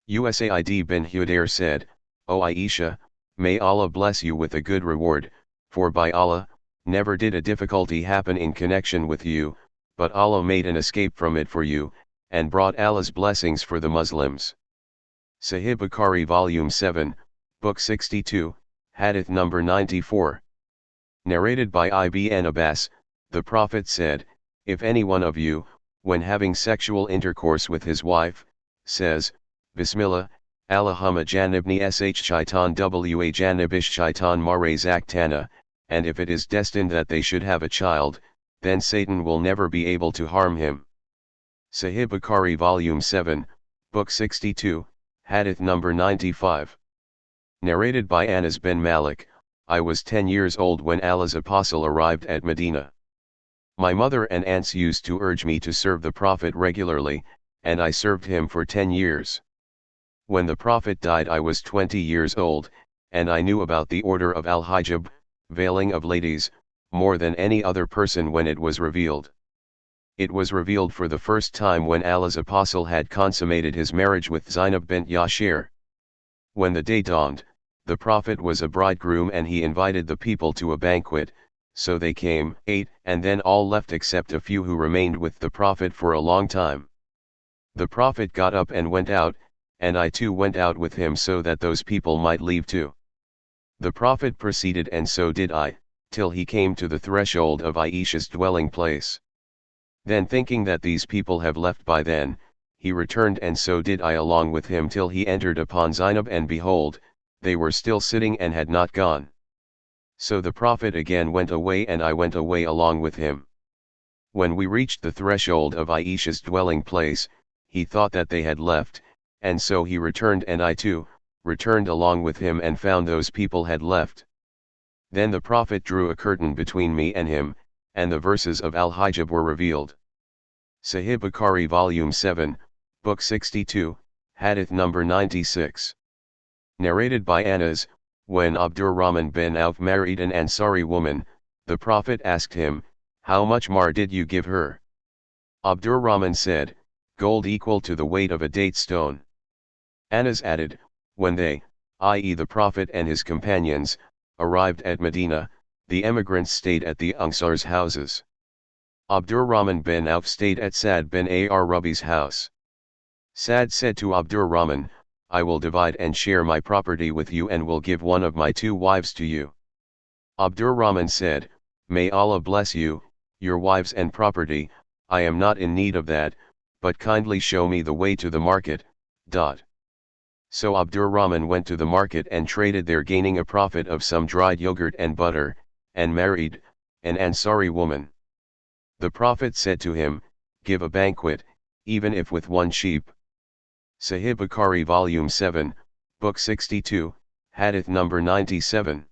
Usaid bin Hudair said, O Aisha, May Allah bless you with a good reward, for by Allah, never did a difficulty happen in connection with you, but Allah made an escape from it for you, and brought Allah's blessings for the Muslims. Sahih Bukhari Volume 7, Book 62, Hadith number 94. Narrated by Ibn Abbas, the Prophet said, if any one of you, when having sexual intercourse with his wife, says, Bismillah, Allahumma janibni sh shaitan wa janibish shaitan mare zaktana, and if it is destined that they should have a child, then Satan will never be able to harm him. Sahih Bukhari Volume 7, Book 62, Hadith number 95. Narrated by Anas bin Malik, I was 10 years old when Allah's apostle arrived at Medina. My mother and aunts used to urge me to serve the Prophet regularly, and I served him for 10 years. When the Prophet died I was 20 years old, and I knew about the order of al-hijab, veiling of ladies, more than any other person when it was revealed. It was revealed for the first time when Allah's apostle had consummated his marriage with Zainab bint Yashir. When the day dawned, the Prophet was a bridegroom and he invited the people to a banquet, so they came, ate, and then all left except a few who remained with the Prophet for a long time. The Prophet got up and went out, and I too went out with him so that those people might leave too. The Prophet proceeded and so did I, till he came to the threshold of Aisha's dwelling place. Then thinking that these people have left by then, he returned and so did I along with him till he entered upon Zainab and behold, they were still sitting and had not gone. So the Prophet again went away and I went away along with him. When we reached the threshold of Aisha's dwelling place, he thought that they had left, and so he returned and I too, returned along with him and found those people had left. Then the Prophet drew a curtain between me and him, and the verses of al-hijab were revealed. Sahih Bukhari Volume 7, Book 62, Hadith number 96. Narrated by Anas, when Abdurrahman bin Auf married an Ansari woman, the Prophet asked him, how much mahr did you give her? Abdurrahman said, gold equal to the weight of a date stone. Anas added, when they, i.e. the Prophet and his companions, arrived at Medina, the emigrants stayed at the Ansar's houses. Abdurrahman bin Auf stayed at Sa'd bin Rabi's house. Sa'd said to Abdurrahman, I will divide and share my property with you and will give one of my 2 wives to you. Abdurrahman said, may Allah bless you, your wives and property, I am not in need of that, but kindly show me the way to the market. So Abdurrahman went to the market and traded there, gaining a profit of some dried yogurt and butter, and married an Ansari woman. The Prophet said to him, give a banquet, even if with 1 sheep. Sahih Bukhari Volume 7, Book 62, Hadith number 97.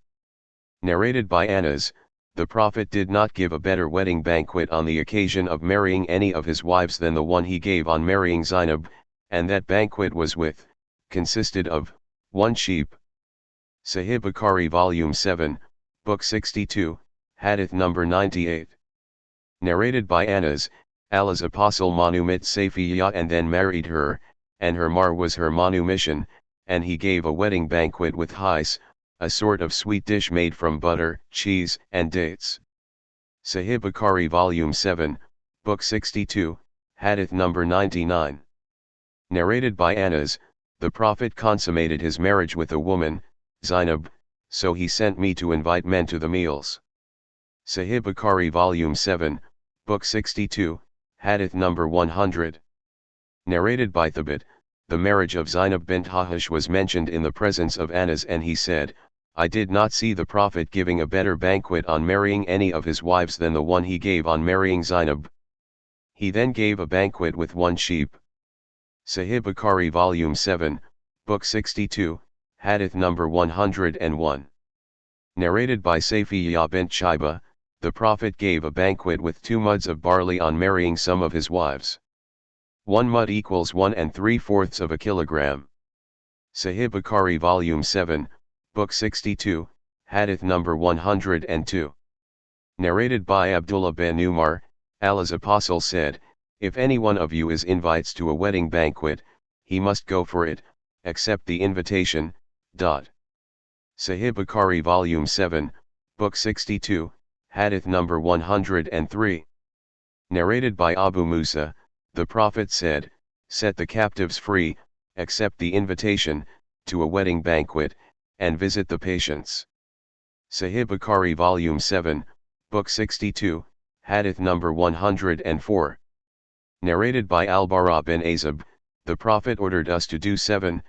Narrated by Anas, the Prophet did not give a better wedding banquet on the occasion of marrying any of his wives than the one he gave on marrying Zainab, and that banquet consisted of 1 sheep. Sahih Bukhari Volume 7, Book 62, Hadith number 98. Narrated by Anas, Allah's apostle manumit Safiya and then married her, and her mahr was her manumission, and he gave a wedding banquet with hais, a sort of sweet dish made from butter, cheese, and dates. Sahih Bukhari Volume 7, Book 62, Hadith number 99. Narrated by Anas, the Prophet consummated his marriage with a woman, Zainab, so he sent me to invite men to the meals. Sahih Bukhari Volume 7, Book 62, Hadith number 100. Narrated by Thabit, the marriage of Zainab bint Jahash was mentioned in the presence of Anas and he said, I did not see the Prophet giving a better banquet on marrying any of his wives than the one he gave on marrying Zainab. He then gave a banquet with 1 sheep. Sahih Bukhari Volume 7, Book 62, Hadith number 101. Narrated by Safiya bint Shaiba, the Prophet gave a banquet with 2 muds of barley on marrying some of his wives. 1 mud equals 1 3/4 of a kilogram. Sahih Bukhari Volume 7, Book 62, Hadith number 102. Narrated by Abdullah bin Umar, Allah's apostle said, if any one of you is invites to a wedding banquet, he must go for it, accept the invitation. Sahih Bukhari Volume 7, Book 62, Hadith number 103. Narrated by Abu Musa, the Prophet said, "Set the captives free, accept the invitation to a wedding banquet, and visit the patients." Sahih Bukhari Volume 7, Book 62, Hadith number 104. Narrated by Al-Bara bin Azib, the Prophet ordered us to do 7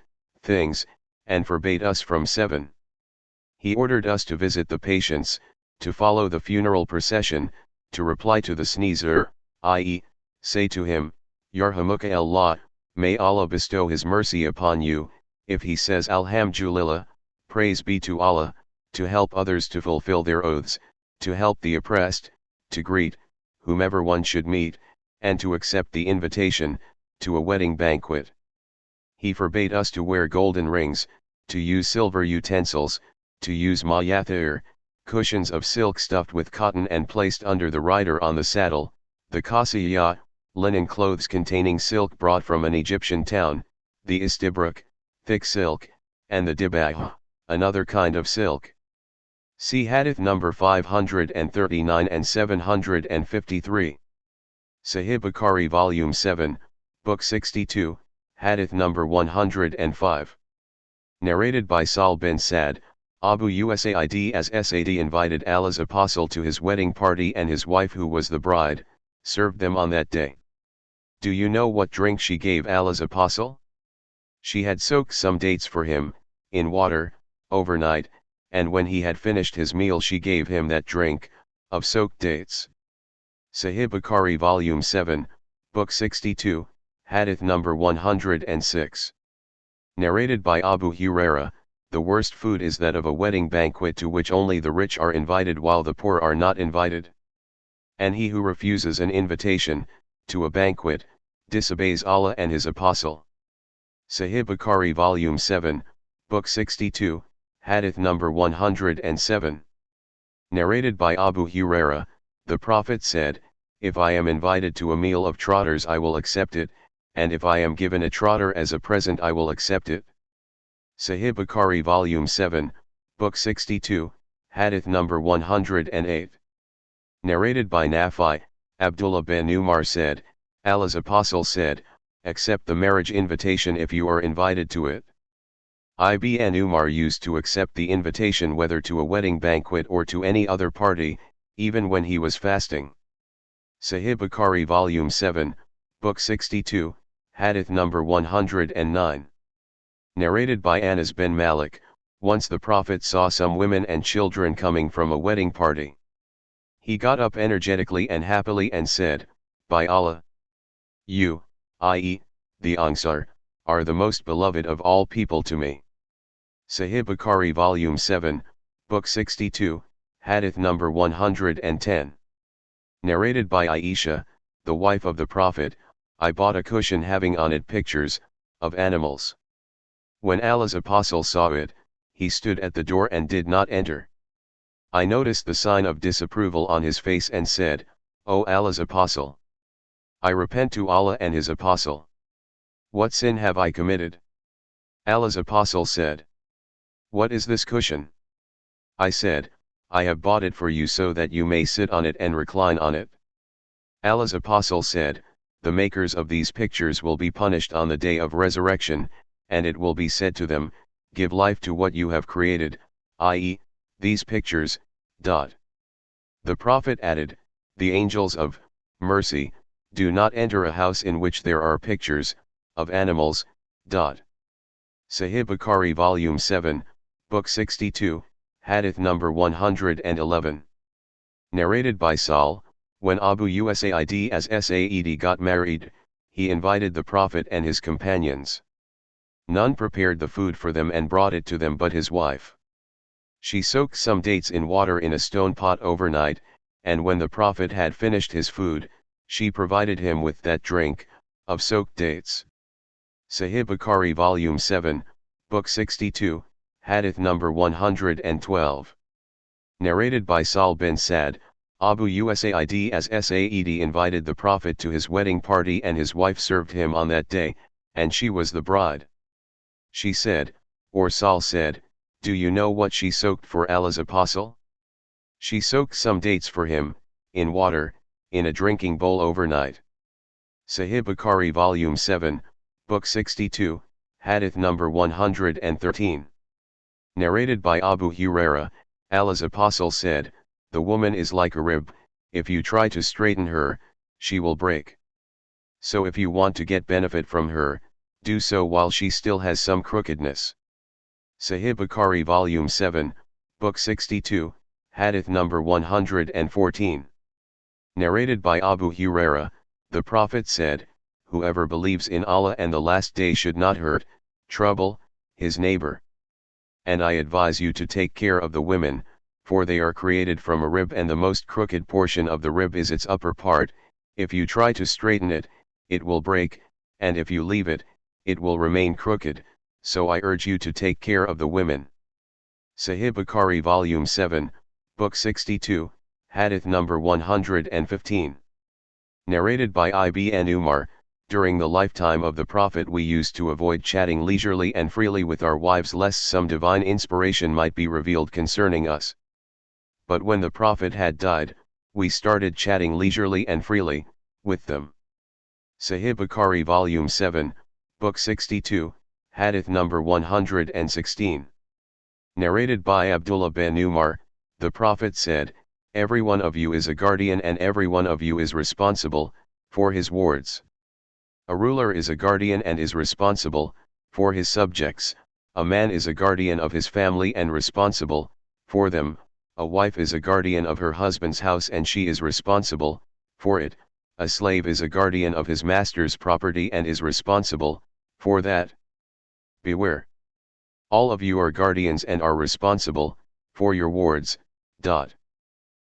things, and forbade us from 7. He ordered us to visit the patients, to follow the funeral procession, to reply to the sneezer, i.e., say to him, Yarhamuka Allah, may Allah bestow His mercy upon you. If he says Alhamdulillah, praise be to Allah, to help others to fulfill their oaths, to help the oppressed, to greet whomever one should meet, and to accept the invitation to a wedding banquet. He forbade us to wear golden rings, to use silver utensils, to use mayathir, cushions of silk stuffed with cotton and placed under the rider on the saddle, the kasiyah, linen clothes containing silk brought from an Egyptian town, the istibrak, thick silk, and the dibah, another kind of silk. See Hadith number 539 and 753. Sahih Bukhari Volume 7, Book 62, Hadith number 105. Narrated by Sal bin Sad, Abu Usaid as Sad invited Allah's apostle to his wedding party, and his wife, who was the bride, served them on that day. Do you know what drink she gave Allah's apostle? She had soaked some dates for him, in water, overnight, and when he had finished his meal she gave him that drink, of soaked dates. Sahih Bukhari Volume 7, Book 62, Hadith number 106. Narrated by Abu Huraira, the worst food is that of a wedding banquet to which only the rich are invited while the poor are not invited. And he who refuses an invitation to a banquet disobeys Allah and His apostle. Sahih Bukhari Volume 7, Book 62, Hadith number 107. Narrated by Abu Huraira, the Prophet said, "If I am invited to a meal of trotters I will accept it, and if I am given a trotter as a present I will accept it." Sahih Bukhari Volume 7, Book 62, Hadith number 108. Narrated by Nafi, Abdullah bin Umar said, Allah's apostle said, "Accept the marriage invitation if you are invited to it." Ibn Umar used to accept the invitation whether to a wedding banquet or to any other party, even when he was fasting. Sahih Bukhari Volume 7, Book 62, Hadith number 109. Narrated by Anas bin Malik, once the Prophet saw some women and children coming from a wedding party. He got up energetically and happily and said, "By Allah, you, i.e., the ангիր, are the most beloved of all people to me." Sahih Bukhari Volume 7, Book 62, Hadith number 110. Narrated by Aisha, the wife of the Prophet, "I bought a cushion having on it pictures of animals. When Allah's apostle saw it, he stood at the door and did not enter. I noticed the sign of disapproval on his face and said, 'O Allah's apostle, I repent to Allah and His apostle. What sin have I committed?' Allah's apostle said, 'What is this cushion?' I said, 'I have bought it for you so that you may sit on it and recline on it.' Allah's apostle said, 'The makers of these pictures will be punished on the day of resurrection, and it will be said to them, give life to what you have created, i.e., these pictures. The Prophet added, 'The angels of mercy do not enter a house in which there are pictures of animals.' Sahih Bukhari Volume 7, Book 62, Hadith number 111. Narrated by Sal, when Abu Usaid as Said got married, he invited the Prophet and his companions. None prepared the food for them and brought it to them but his wife. She soaked some dates in water in a stone pot overnight, and when the Prophet had finished his food, she provided him with that drink, of soaked dates. Sahih Bukhari Volume 7, Book 62, Hadith number 112. Narrated by Sal bin Sad, Abu Usaid as Said invited the Prophet to his wedding party and his wife served him on that day, and she was the bride. She said, or Sal said, Do you know what she soaked for Allah's apostle? She soaked some dates for him, in water, in a drinking bowl overnight. Sahih Bukhari Volume 7, Book 62, Hadith number 113. Narrated by Abu Huraira, Allah's apostle said, "The woman is like a rib, if you try to straighten her, she will break. So if you want to get benefit from her, do so while she still has some crookedness." Sahih Bukhari Volume 7, Book 62, Hadith number 114. Narrated by Abu Huraira, the Prophet said, "Whoever believes in Allah and the last day should not hurt, trouble, his neighbor. And I advise you to take care of the women, for they are created from a rib, and the most crooked portion of the rib is its upper part. If you try to straighten it, it will break, and if you leave it, it will remain crooked, so I urge you to take care of the women." Sahih Bukhari Volume 7, Book 62, Hadith number 115. Narrated by Ibn Umar, during the lifetime of the Prophet we used to avoid chatting leisurely and freely with our wives lest some divine inspiration might be revealed concerning us. But when the Prophet had died, we started chatting leisurely and freely with them. Sahih Bukhari Volume 7, Book 62, Hadith number 116. Narrated by Abdullah bin Umar, the Prophet said, "Every one of you is a guardian and every one of you is responsible for his wards. A ruler is a guardian and is responsible for his subjects, a man is a guardian of his family and responsible for them, a wife is a guardian of her husband's house and she is responsible for it, a slave is a guardian of his master's property and is responsible for that. Beware. All of you are guardians and are responsible for your wards."